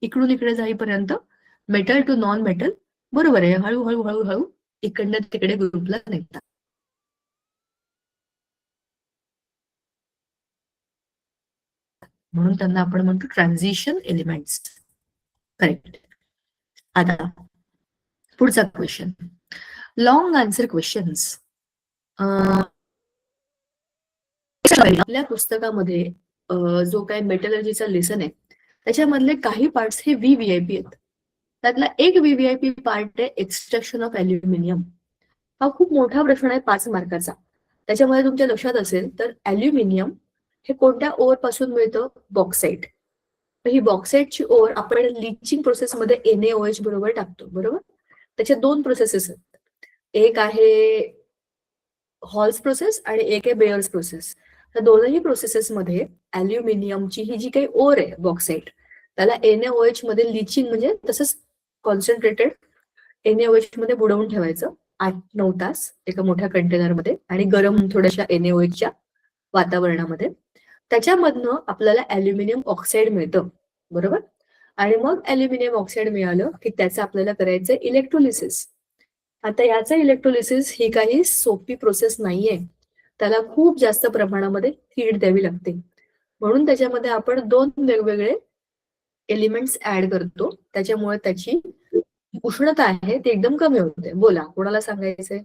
इकडून इकडे जाईपर्यंत मेटल टू नॉन मेटल, बरोबर आहे, हळूहळू हळूहळू इकडनं तिकडे ग्रुपला नेतात. म्हणून त्यांना आपण म्हणतो ट्रान्झिशन एलिमेंट्स. करेक्ट. आता पुढचा क्वेश्चन, लॉंग आन्सर क्वेश्चन्स. आपल्या पुस्तकामध्ये जो काही मेटलर्जीचा लेसन आहे त्याच्यामधले काही पार्ट्स हे VVIP आहेत. त्यातला एक VVIP पार्ट आहे एक्सट्रॅक्शन ऑफ अल्युमिनियम. हा खूप मोठा प्रश्न आहे 5 मार्काचा. त्याच्यामध्ये तुमच्या लक्षात असेल तर अल्युमिनियम हे कोणत्या ओर पासून मिळतं? बॉक्साईट. ही बॉक्साईटची ओर आपण लिचिंग प्रोसेसमध्ये NaOH बरोबर टाकतो, बरोबर. त्याच्या 2 प्रोसेसेस आहेत. एक आहे हॉल्स प्रोसेस आणि एक आहे बेअर्स प्रोसेस. तर दोनही प्रोसेसेसमध्ये अल्युमिनियमची ही जी काही ओर आहे बॉक्साईट, त्याला NaOH मध्ये लिचिंग म्हणजे तसंच कॉन्सन्ट्रेटेड NaOH मध्ये बुडवून ठेवायचं 8-9 तास एका मोठ्या कंटेनरमध्ये आणि गरम थोड्याशा NaOHच्या वातावरणामध्ये. त्याच्यामधनं आपल्याला अल्युमिनियम ऑक्साईड मिळतं, बरोबर. आणि मग अल्युमिनियम ऑक्साईड मिळालं की त्याचं आपल्याला करायचं इलेक्ट्रोलिसिस. आता याचं इलेक्ट्रोलिसिस ही काही सोपी प्रोसेस नाहीये. त्याला खूप जास्त प्रमाणामध्ये हीट द्यावी लागते. म्हणून त्याच्यामध्ये आपण 2 वेगवेगळे एलिमेंट्स ऍड करतो. त्याच्यामुळे त्याची उष्णता आहे ती एकदम कमी होते. बोला, कोणाला सांगायचंय?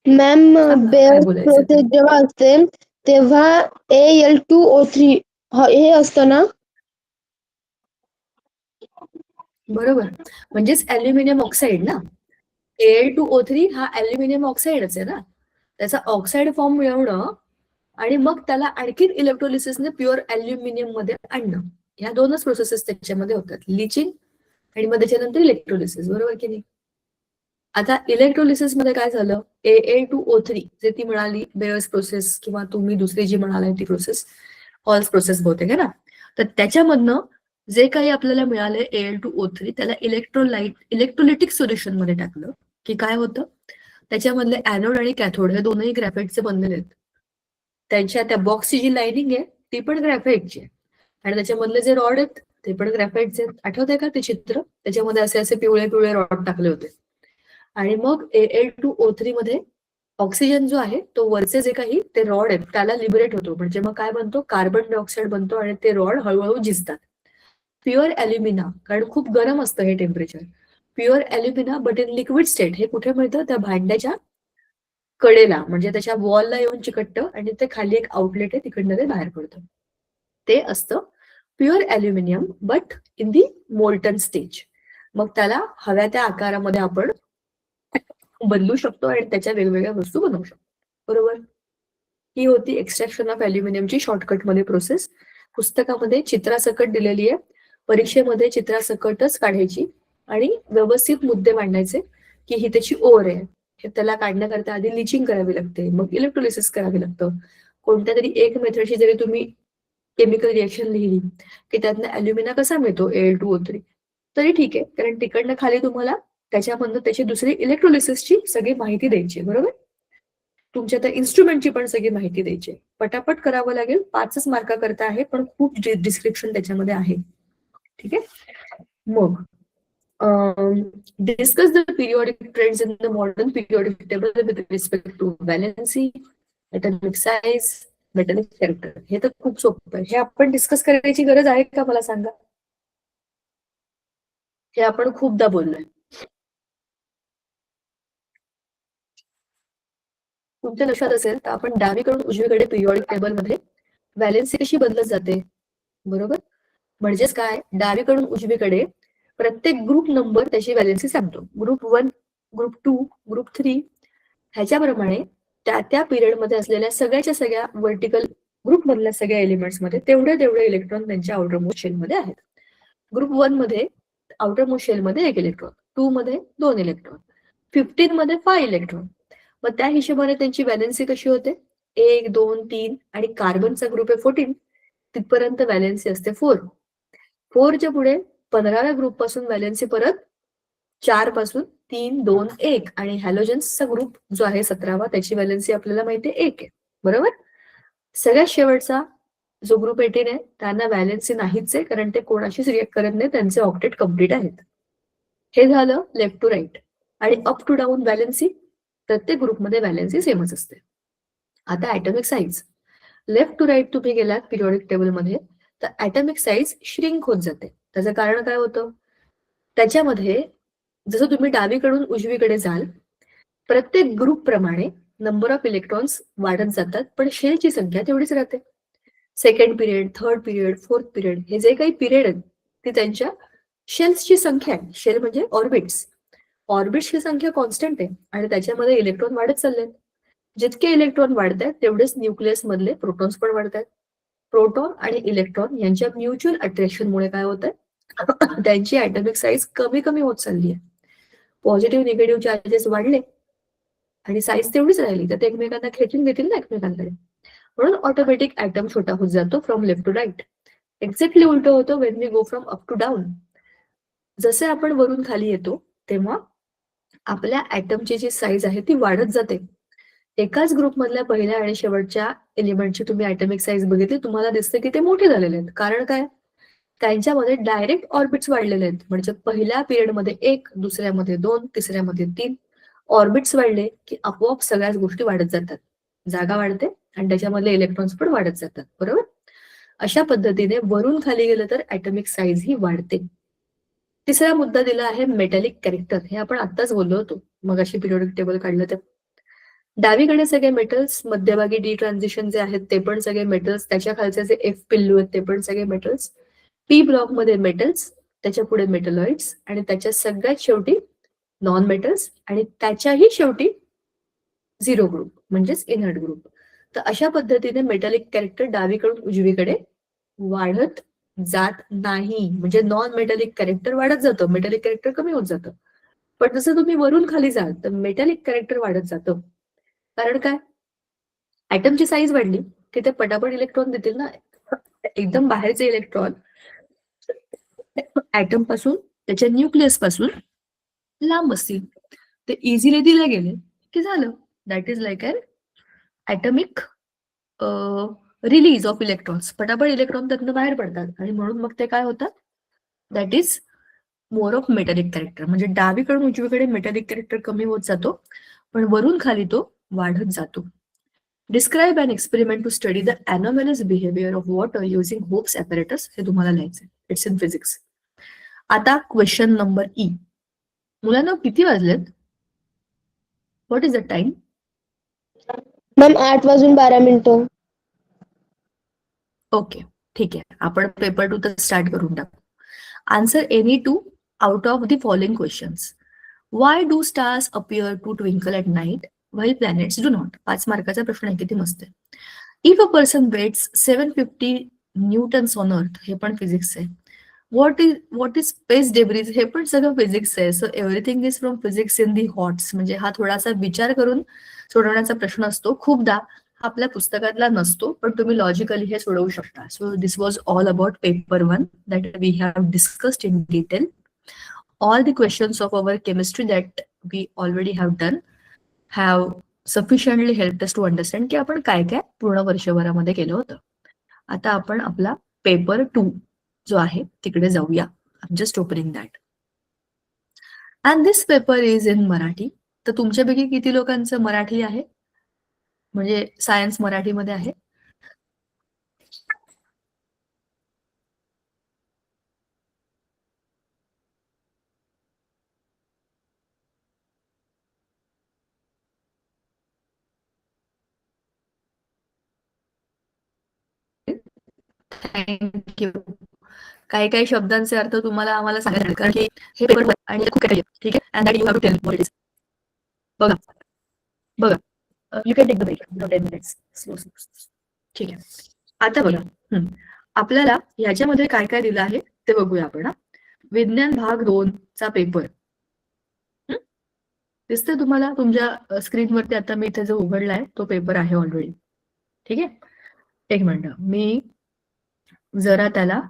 मॅम, सांगा, काय बेअर्स बोलायचं ते. प्रोसेस जेव्हा असते तेव्हा Al2O3 हे असतं ना? बरोबर. म्हणजेच अल्युमिनियम ऑक्साईड ना. Al2O3 हा अल्युमिनियम ऑक्साईडच आहे ना. त्याचा ऑक्साईड फॉर्म मिळवणं आणि मग त्याला आणखीन इलेक्ट्रोलिसिसने प्युअर अल्युमिनियम मध्ये आणणं, ह्या 2च प्रोसेसेस त्याच्यामध्ये होतात. लिचिंग आणि मग त्याच्यानंतर इलेक्ट्रोलिसिस, बरोबर की नाही. आता इलेक्ट्रोलिसिस मध्ये काय झालं? Al2O3 जे ती म्हणाली बेअर्स प्रोसेस किंवा तुम्ही दुसरी जी म्हणालाय ती प्रोसेस हॉल्स प्रोसेस बहुतेक आहे ना. तर त्याच्यामधनं जे काही आपल्याला मिळालंय Al2O3 त्याला इलेक्ट्रोलिटिक सोल्युशन मध्ये टाकलं की काय होतं? त्याच्यामधले ऍनोड आणि कॅथोड हे दोनही ग्रॅफाइटचे बनलेले आहेत. त्यांच्या त्या बॉक्सची जी लाइनिंग आहे ती पण ग्रॅफाइटची आहे आणि त्याच्यामधले जे रॉड आहेत ते पण ग्रॅफाइटचे आहेत. आठवतंय का ते चित्र? त्याच्यामध्ये असे असे पिवळे पिवळे रॉड टाकले होते. आणि मग Al2O3 मध्ये ऑक्सिजन जो आहे तो वरचे जे काही ते रॉड आहेत त्याला लिबरेट होतो. म्हणजे मग काय बनतो? कार्बन डायऑक्साईड बनतो आणि ते रॉड हळूहळू झिजतात. प्युअर अल्युमिना, कारण खूप गरम असतं हे temperature. Pure alumina but in liquid state हे कुठे मिळतं? त्या भांड्याच्या कडेला, म्हणजे त्याच्या वॉलला येऊन चिकटतं आणि ते खाली एक आउटलेट आहे तिकडनं ते बाहेर पडतं. ते असतं pure aluminium but in the molten stage. मग त्याला हव्या त्या आकारामध्ये आपण बदलू शकतो आणि त्याच्या वेगवेगळ्या वस्तू बनवू शकतो, बरोबर. ही होती एक्स्ट्रॅक्शन ऑफ अल्युमिनियमची शॉर्टकटमध्ये प्रोसेस. पुस्तकामध्ये चित्रासकट दिलेली आहे. परीक्षेमध्ये चित्रासकटच काढायची आणि व्यवस्थित मुद्दे मांडायचे की ही त्याची ओर आहे. हे त्याला काढण्याकरता आधी लिचिंग करावी लागते, मग इलेक्ट्रोलिसिस करावी लागतं. कोणत्या तरी एक मेथडची जरी तुम्ही केमिकल रिएक्शन लिहिली की त्यातनं अल्युमिना कसा मिळतो Al2O3 तरी ठीक आहे, कारण तिकडनं खाली तुम्हाला त्याच्यामधनं त्याची दुसरी इलेक्ट्रोलिसिसची सगळी माहिती द्यायची, बरोबर. तुमच्या त्या इन्स्ट्रुमेंटची पण सगळी माहिती द्यायची. पटापट करावं लागेल. 5च मार्काकरता आहे पण खूप डिस्क्रिप्शन त्याच्यामध्ये आहे. ठीक आहे. मग discuss the periodic trends in the modern periodic table with respect to valency, atomic size, metallic character. हे तर खूप सोपं आहे. हे आपण डिस्कस करायची गरज आहे का मला सांगा? हे आपण खूपदा बोललोय. तुमच्या लक्षात असेल तर आपण डावीकडून उजवीकडे पिरियॉडिक टेबल मध्ये व्हॅलेन्सी कशी बदलत जाते, बरोबर. म्हणजेच काय? डावीकडून उजवीकडे प्रत्येक ग्रुप नंबर त्याची व्हॅलेन्सी सांगतो. ग्रुप 1, ग्रुप 2, ग्रुप 3 ह्याच्याप्रमाणे त्या त्या पिरियड मध्ये असलेल्या सगळ्याच्या सगळ्या वर्टिकल ग्रुप मधल्या सगळ्या एलिमेंट्स मध्ये तेवढे तेवढे इलेक्ट्रॉन त्यांच्या आउटर मोस्ट शेल मध्ये आहेत. ग्रुप 1 मध्ये आउटर मोस्ट शेल मध्ये 1 इलेक्ट्रॉन, 2 मध्ये 2 इलेक्ट्रॉन, 15 मध्ये 5 इलेक्ट्रॉन. मग त्या हिशोबाने त्यांची व्हॅलेन्सी कशी होते? 1, 2, 3 आणि कार्बनचा ग्रुप आहे 14, तिथपर्यंत व्हॅलेन्सी असते 4. 4च्या पुढे 15व्या ग्रुप पासून व्हॅलेन्सी परत 4 पासून 3, 2, 1 आणि हॅलोजन्सचा ग्रुप जो आहे 17वा त्याची व्हॅलेन्सी आपल्याला माहिती आहे 1 आहे, बरोबर. सगळ्यात शेवटचा जो ग्रुप 18 आहे त्यांना व्हॅलेन्सी नाहीच आहे, कारण ते कोणाशीच रिएक्ट करत नाही, त्यांचे ऑक्टेट कम्प्लीट आहेत. हे झालं लेफ्ट टू राईट. आणि अप टू डाऊन व्हॅलेन्सी प्रत्येक ग्रुपमध्ये व्हॅलेन्सी सेमच असते. आता atomic size. Left to right तुम्ही गेलात पिरियॉडिक टेबलमध्ये तर ॲटॉमिक साईज श्रिंक होत जाते. त्याचं कारण काय होतं? त्याच्यामध्ये जसं तुम्ही डावीकडून उजवीकडे जाल प्रत्येक ग्रुप प्रमाणे नंबर ऑफ इलेक्ट्रॉन्स वाढत जातात पण शेलची संख्या तेवढीच राहते. Second period, third period, fourth period हे जे काही पिरियड आहेत ते त्यांच्या शेल्सची संख्या आहे. शेल म्हणजे ऑर्बिट्स. ऑर्बिट्सची संख्या कॉन्स्टंट आहे आणि त्याच्यामध्ये इलेक्ट्रॉन वाढत चालले. जितके इलेक्ट्रॉन वाढत आहेत तेवढेच न्यूक्लियस मधले प्रोटॉन्स पण वाढत आहेत. प्रोटॉन आणि इलेक्ट्रॉन यांच्या म्युच्युअल अट्रॅक्शनमुळे काय होत आहे त्यांची ऍटॉमिक साईज कमी कमी होत चालली आहे. पॉझिटिव्ह निगेटिव्ह चार्जेस वाढले आणि साईज तेवढीच राहिली तर ते एकमेकांना खेचून घेतील ना एकमेकांकडे. म्हणून ऑटोमॅटिक ऍटम छोटा होत जातो from left to right. Exactly उलट होतं when we go from up to down. जसे आपण वरून खाली येतो तेव्हा आपल्या ऍटमची जी साईज आहे ती वाढत जाते. एकाच ग्रुप मधल्या पहिल्या आणि शेवटच्या एलिमेंटची तुम्ही ऍटॉमिक साईज बघितली तुम्हाला दिसते की ते मोठे झालेले आहेत. कारण काय? त्यांच्यामध्ये डायरेक्ट ऑर्बिट्स वाढलेले आहेत. म्हणजे पहिल्या पिरियडमध्ये 1, दुसऱ्यामध्ये 2, तिसऱ्यामध्ये 3 ऑर्बिट्स वाढले की आपोआप सगळ्याच गोष्टी वाढत जातात. जागा वाढते आणि त्याच्यामधले इलेक्ट्रॉन्स पण वाढत जातात. बरोबर? अशा पद्धतीने वरून खाली गेलं तर ऍटॉमिक साईज ही वाढते. तिसरा मुद्दा दिला आहे मेटॅलिक कॅरेक्टर. हे आपण आत्ताच बोललो होतो मग अशी पिरियोडिक टेबल काढलं तर डावीकडे सगळे मेटल्स, मध्यभागी डी ट्रान्झिशन जे आहेत ते पण सगळे मेटल्स, त्याच्या खालचे जे एफ पिल्लू आहेत ते पण सगळे मेटल्स. पी ब्लॉक मध्ये मेटल्स, त्याच्या पुढे मेटलॉइड्स आणि त्याच्या सगळ्यात शेवटी नॉन मेटल्स आणि त्याच्याही शेवटी झिरो ग्रुप म्हणजेच इनर्ट ग्रुप. तर अशा पद्धतीने मेटॅलिक कॅरेक्टर डावीकडून उजवीकडे वाढत जात नाही. म्हणजे नॉन मेटॅलिक कॅरेक्टर वाढत जातं, मेटॅलिक कॅरेक्टर कमी होत जातं. पण जसं तुम्ही वरून खाली जाल तर मेटॅलिक कॅरेक्टर वाढत जातं. कारण काय? ऍटमची साईज वाढली की ते पटापट इलेक्ट्रॉन देतील ना. एकदम बाहेरचे इलेक्ट्रॉन ऍटम पासून त्याच्या न्यूक्लियस पासून लांब असतील ते इझिली दिले गेले की झालं. That is like an atomic release of electrons. पटापट इलेक्ट्रॉन त्यातनं बाहेर पडतात आणि म्हणून मग ते काय होतात that is more of metallic character. म्हणजे डावीकडून उजवीकडे मेटॅलिक कॅरेक्टर कमी होत जातो पण वरून खाली तो वाढत जातो. Describe an experiment to study the anomalous behaviour of water using Hope's apparatus. हे तुम्हाला लिहायचंय. It's in physics. आता क्वेश्चन नंबर ई. मुलांना किती वाजलेत? What is the time? Ma'am 8:12. Okay, ठीक आहे. आपण पेपर 2 तर स्टार्ट करून टाकू. Answer any 2 out of the following questions. Why do stars appear to twinkle at night while planets do not? 5 मार्काचा प्रश्न आहे. किती मस्त आहे. If a person weighs 750 newtons on earth. हे पण फिजिक्स आहे. What is space debris? हे पण सगळं फिजिक्स आहे. So everything is from physics in the HOTS. म्हणजे हा थोडासा विचार करून सोडवण्याचा प्रश्न असतो. खूपदा आपल्या पुस्तकातला नसतो पण तुम्ही लॉजिकली हे सोडवू शकता. So this was all about paper 1 that we have discussed in detail. All the questions of our chemistry that we already have done have sufficiently helped us to understand की आपण काय काय पूर्ण वर्षभरामध्ये केलं होतं. आता आपण आपला पेपर 2 जो आहे तिकडे जाऊया. I'm just opening that. And this paper is in Marathi. तर तुमच्यापैकी किती लोकांचं मराठी आहे? म्हणजे सायन्स मराठीमध्ये आहे? थँक्यू. काही काही शब्दांचे अर्थ तुम्हाला आम्हाला सांगायचे कारण की हे पेपर आणि खूप काही ठीक आहे. And that you have to tell what it is. बघा you can take the break 10 minutes. Slow. ठीक आहे. आता बघा आपल्याला ह्याच्यामध्ये काय काय दिलं आहे ते बघूया आपण. विज्ञान भाग 2 चा पेपर दिसतंय तुम्हाला तुमच्या स्क्रीनवरती. आता मी इथे जो उघडलाय तो पेपर आहे ऑलरेडी. ठीक आहे. एक मिनिट मी जरा त्याला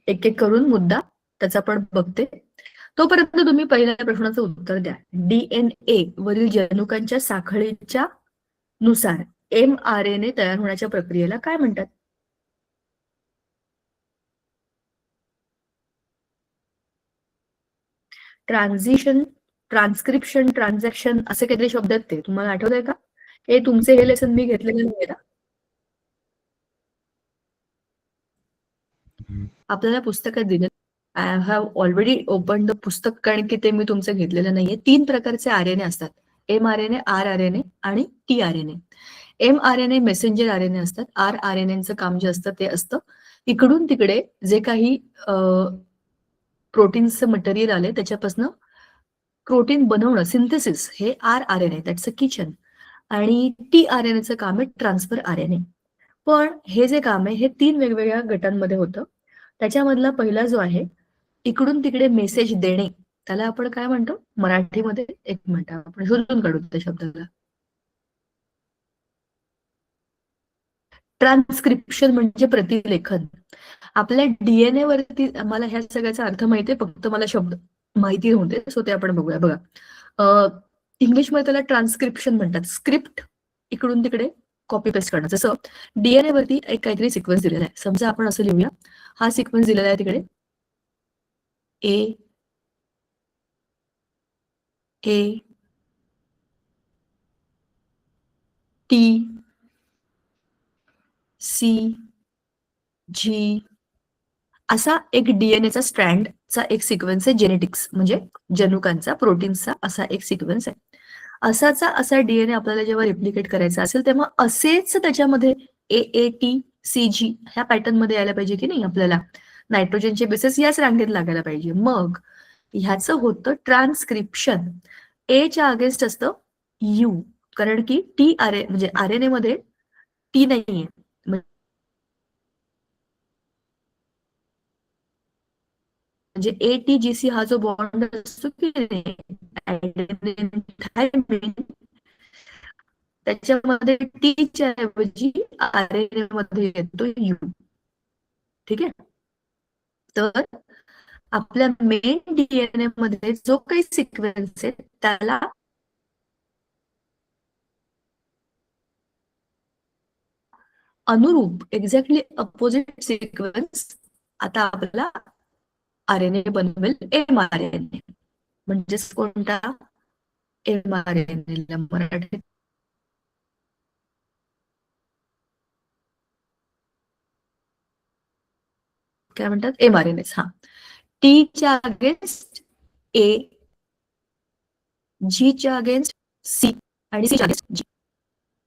एक एक करून मुद्दा त्याचा पण बघते. तोपर्यंत तुम्ही पहिल्या प्रश्नाचं उत्तर द्या. DNA वरील जनुकांच्या साखळीच्या नुसार mRNA तयार होण्याच्या प्रक्रियेला काय म्हणतात? ट्रान्झिशन, ट्रान्स्क्रिप्शन, ट्रान्झॅक्शन असे काहीतरी शब्द आहेत ते तुम्हाला आठवत आहे का? हे तुमचे हे लेसन मी घेतलेले नाही ना. आपल्याला पुस्तकात दिलं. I have already open the पुस्तक कारण की ते मी तुमचं घेतलेलं नाहीये. 3 प्रकारचे RNA असतात. mRNA, rRNA आणि tRNA. mRNA मेसेंजर RNA असतात. rRNAचं काम जे असतं ते असतं इकडून तिकडे जे काही प्रोटीन्सचं मटेरियल आले त्याच्यापासून प्रोटीन बनवणं, सिंथेसिस, हे rRNA, दॅट्स अ किचन. आणि tRNAचं काम आहे ट्रान्सफर RNA. पण हे जे काम आहे हे 3 वेगवेगळ्या गटांमध्ये होतं. त्याच्यामधला पहिला जो आहे, इकडून तिकडे मेसेज देणे, त्याला आपण काय म्हणतो मराठीमध्ये? एक मिनिट आपण शोधून काढू त्या शब्दाला. ट्रान्सक्रिप्शन म्हणजे प्रतिलेखन. आपल्या डीएनए वरती मला ह्या सगळ्याचा अर्थ माहितीये, फक्त मला शब्द माहिती नव्हते, सो ते आपण बघूया. बघा, इंग्लिशमध्ये त्याला ट्रान्सक्रिप्शन म्हणतात. स्क्रिप्ट इकडून तिकडे कॉपी पेस्ट करणं. जसं डीएनए वरती एक काहीतरी सिक्वेन्स दिलेला आहे. समजा आपण असं लिहूया, हा सिक्वेन्स दिलेला आहे तिकडे ए ए टी सी जी असा एक डीएनएचा स्ट्रँडचा एक सिक्वेन्स आहे. जेनेटिक्स म्हणजे जनुकांचा, प्रोटीन्सचा असा एक सिक्वेन्स आहे. असा डीएनए आपल्याला जेव्हा रिप्लिकेट करायचा असेल तेव्हा असेच त्याच्यामध्ये AAT CG ह्या पॅटर्न मध्ये यायला पाहिजे की नाही? आपल्याला नायट्रोजनचे बेसेस याच रांगेत लागायला पाहिजे. मग ह्याचं होतं ट्रान्सक्रिप्शन. च्या अगेन्स्ट असतं यू, कारण की म्हणजे RNA मध्ये टी नाहीये. म्हणजे ATGC हा जो बॉन्ड असतो की नाही, त्याच्यामध्ये टीच्या ऐवजी RNA मध्ये येतो यू. ठीक आहे. तर आपल्या मेन डीएनए मध्ये जो काही सिक्वेन्स आहे त्याला अनुरूप एक्झॅक्टली अपोजिट सिक्वेन्स आता आपला RNA बनवेल mRNA. म्हणजेच कोणता? mRNA. मराठीत काय म्हणतात? mRNA. हा, टीच्या अगेन्स्ट A, जीच्या अगेन्स्ट C आणि Cच्या अगेन्स्ट G.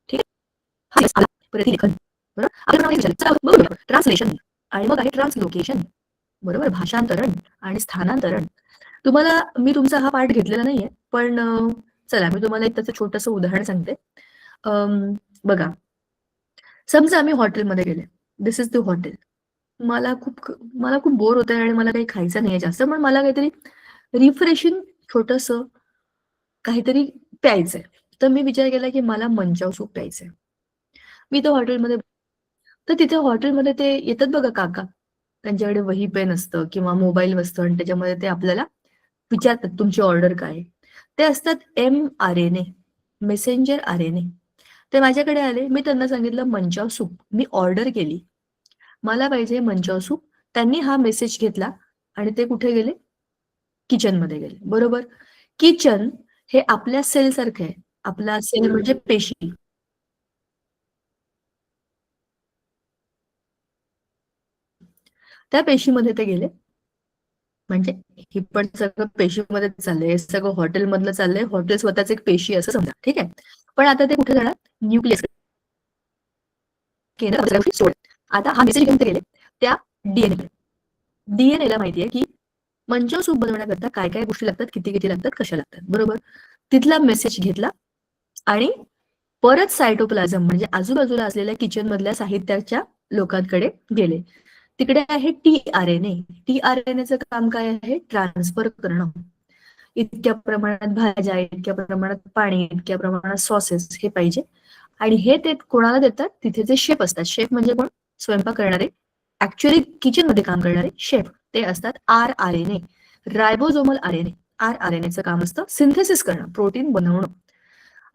ठीक आहे. प्रतिलेखन. बरोबर. ट्रान्सलेशन आणि मग आहे ट्रान्सलोकेशन. बरोबर. भाषांतरण आणि स्थानांतरण. तुम्हाला मी तुमचा हा पाठ घेतलेला नाहीये, पण चला मी तुम्हाला एक त्याचं छोटंसं उदाहरण सांगते. बघा, समजा आम्ही हॉटेलमध्ये गेले. दिस इज द हॉटेल. मला खूप बोर होतंय आणि मला काही खायचं नाहीये जास्त, पण मला काहीतरी रिफ्रेशिंग छोटंसं काहीतरी प्यायचंय. तर मी विचार केला की मला मंचाव सूप प्यायचंय. मी तो हॉटेलमध्ये, तर तिथे हॉटेलमध्ये ते येतात बघा काका, त्यांच्याकडे वही पेन असतं किंवा मोबाईल असतं आणि त्याच्यामध्ये ते आपल्याला विचारतात तुमची ऑर्डर काय. ते असतात mRNA, मेसेंजर RNA. ते माझ्याकडे आले, मी त्यांना सांगितलं मंचाव सूप. मी ऑर्डर केली, मला पाहिजे मंचाव सूप. त्यांनी हा मेसेज घेतला आणि ते कुठे गेले? किचनमध्ये गेले. बरोबर. किचन हे आपल्या सेल सारखं आहे. आपला सेल म्हणजे पेशी. त्या पेशीमध्ये ते गेले. म्हणजे ही पण सगळं पेशीमध्ये चाललंय, हे सगळं हॉटेलमधलं चाललंय. हॉटेल स्वतःच एक पेशी असं समजा. ठीक आहे. पण आता ते कुठे जाणार? न्यूक्लियस. आता हा मेसेज घेऊन ते गेले त्या डीएनए. डीएनएला माहितीये की मंचाव सूप बनवण्याकरता काय काय गोष्टी लागतात, किती किती लागतात, कशा लागतात. बरोबर. तिथला मेसेज घेतला आणि परत सायटोप्लाझम म्हणजे आजूबाजूला असलेल्या किचन मधल्या साहित्याच्या लोकांकडे गेले. तिकडे आहे tRNA. tRNAचं काम काय आहे? ट्रान्सफर करणं. इतक्या प्रमाणात भाज्या, इतक्या प्रमाणात पाणी, इतक्या प्रमाणात सॉसेस हे पाहिजे. आणि हे ते कोणाला देतात? तिथे जे शेफ असतात. शेफ म्हणजे कोण? स्वयंपाक करणारे, ऍक्च्युअली किचन मध्ये काम करणारे शेफ. ते असतात rRNA, रायबोझोमल RNA. rRNAचं काम असतं सिंथेसिस करणं, प्रोटीन बनवणं.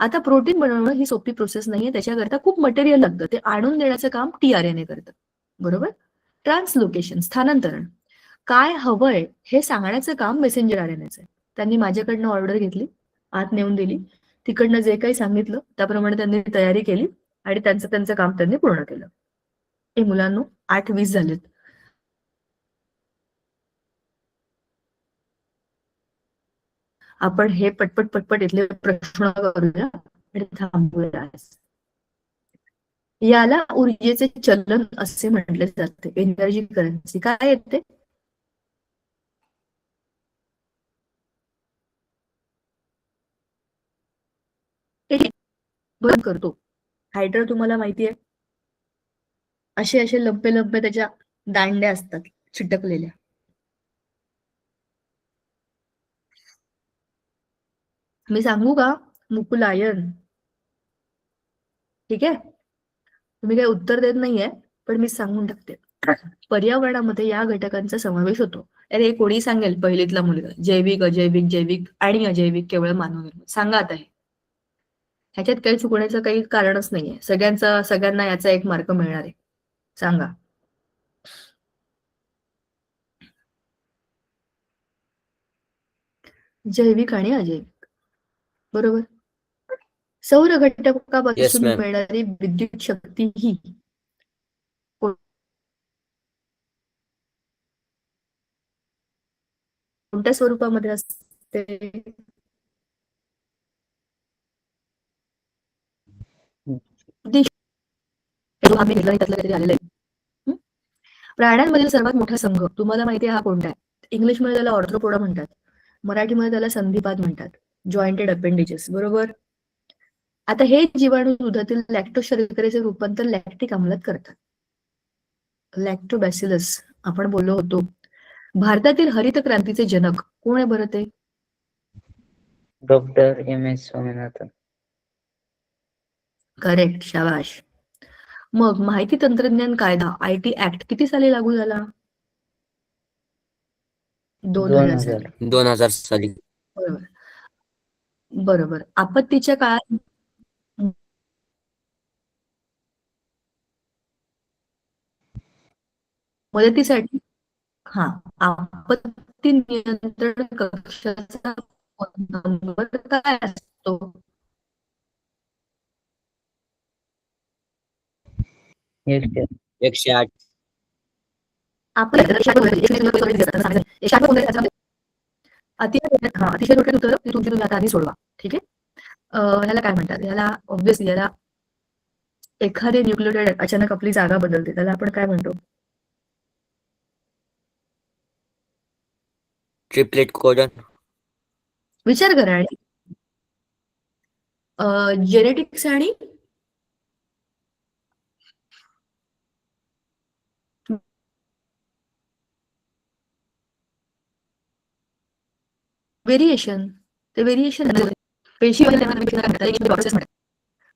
आता प्रोटीन बनवणं ही सोपी प्रोसेस नाहीये, त्याच्याकरता खूप मटेरियल लागतं. ते आणून देण्याचं काम tRNA करतं. बरोबर. ट्रान्सलोकेशन, स्थानांतरण. काय हवंय हे सांगण्याचं काम मेसेंजर RNAचं आहे. त्यांनी माझ्याकडनं ऑर्डर घेतली, आत नेऊन दिली. तिकडनं जे काही सांगितलं त्याप्रमाणे त्यांनी तयारी केली आणि त्यांचं काम त्यांनी पूर्ण केलं. हे मुलांनो 8:20 झालेत. आपण हे पटपट इथले प्रश्न करूया आणि थांबूया. याला ऊर्जेचे चलन असे म्हटले जाते. एनर्जी करन्सी काय येते? बंद करतो. हायड्रा तुम्हाला माहिती आहे, असे असे लंबे लंबे त्याच्या दांड्या असतात चिटकलेल्या. मी सांगू का? मुकुलायन. ठीक आहे, तुम्ही काही उत्तर देत नाहीये, पण मी सांगून टाकते. पर्यावरणामध्ये या घटकांचा समावेश होतो. अरे हे कोणी सांगेल पहिलीतला मुलगा, जैविक, अजैविक, जैविक आणि अजैविक केवळ मानवनिर्मित. सांगा आता हे. ह्याच्यात काही चुकण्याचं काही कारणच नाहीये. सगळ्यांना याचा एक मार्क मिळणार आहे. सांगा. जैविक आणि अजैविक. बरोबर. सौर Yes, घटकापासून ma'am. मिळणारी विद्युत शक्ती ही कोणत्या स्वरूपामध्ये असते? आम्ही घेतला त्यातलं काहीतरी आलेलं आहे. प्राण्यांमधील सर्वात मोठा संघ तुम्हाला माहिती आहे हा कोणता आहे? इंग्लिशमध्ये त्याला ऑर्थ्रोपोडा म्हणतात, मराठीमध्ये त्याला संधिपाद म्हणतात, जॉईंटेड अपेंडेजेस. बरोबर. आता हे जीवाणू दुधातील लॅक्टोज शर्करेचे रूपांतर लॅक्टिक आम्लात करतात. लॅक्टोबॅसिलस आपण बोललो होतो. भारतातील हरित क्रांतीचे जनक कोण आहे बरं ते? Doctor M.S. स्वामीनाथन. करेक्ट, शाबाश. मग माहिती तंत्रज्ञान कायदा IT ऍक्ट किती साली लागू झाला? 2000 साली. 2000 साली. बरोबर. बरोबर. आपत्तीच्या काळात मदतीसाठी आपत्ती नियंत्रण कक्षाचा नंबर काय असतो? 108. अतिशय छोटे उत्तर तुम्ही आता आधी सोडवा. ठीक आहे. ह्याला काय म्हणतात? ह्याला ऑब्व्हियसली याला एखादे न्यूक्लियोटाइड अचानक आपली जागा बदलते, त्याला आपण काय म्हणतो? Triplet codon. विचार करा. आणि जेनेटिक्स आणि व्हेरिएशन. ते व्हेरिएशन पेशी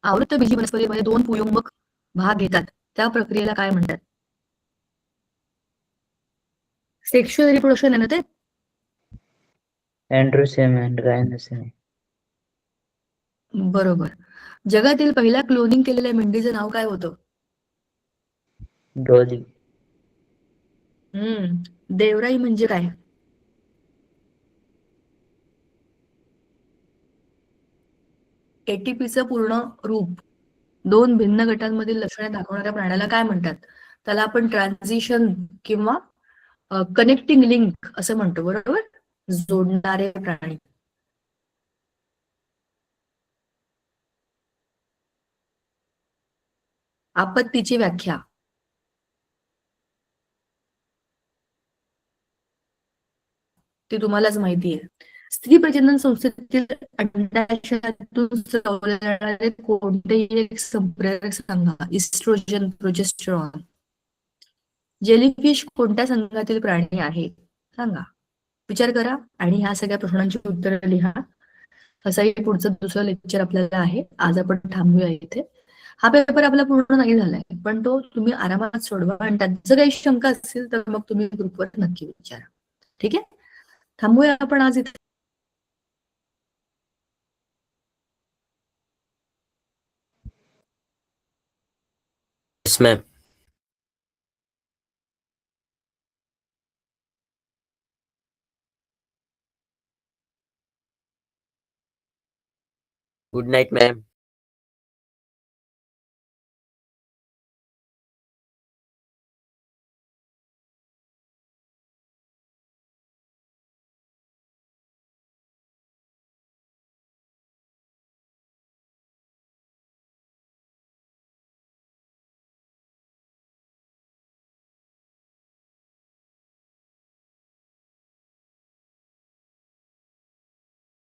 आवृत्त बीजी वनस्पतीमध्ये 2 पुयंबक भाग घेतात, त्या प्रक्रियेला काय म्हणतात? सेक्शुअल रिप्रोडक्शन आहे ना ते? अँड्रोसेमी and गायनोसेमी. बरोबर. जगातील पहिल्या क्लोनिंग केलेल्या मेंढीचं नाव काय होतं? डॉली. देवराई म्हणजे काय? एटीपीचं पूर्ण रूप 2 भिन्न गटांमधील लक्षणे दाखवणाऱ्या प्राण्याला काय म्हणतात? त्याला आपण ट्रान्झिशन किंवा कनेक्टिंग लिंक असं म्हणतो. बरोबर. जोडणारे प्राणी. आपत्तीची व्याख्या. ती तुम्हालाच माहिती आहे. स्त्री प्रजनन संस्थेतील अंडाशयातून स्रवले जाणारे कोणतेही एक संप्रेरक सांगा. Oestrogen, progesterone. जेलीफिश कोणत्या संघातील प्राणी आहे? सांगा. विचार करा आणि ह्या सगळ्या प्रश्नांची उत्तरं लिहा. असंही पुढचं दुसरं लेक्चर आपल्याला आहे. आज आपण थांबूया इथे. हा पेपर आपला पूर्ण नाही झालाय, पण तो तुम्ही आरामात सोडवा आणि त्यात जर काही शंका असतील तर मग तुम्ही ग्रुपवर नक्की विचारा. ठीक आहे. थांबूया आपण आज इथे. Yes, ma'am. Good night, ma'am.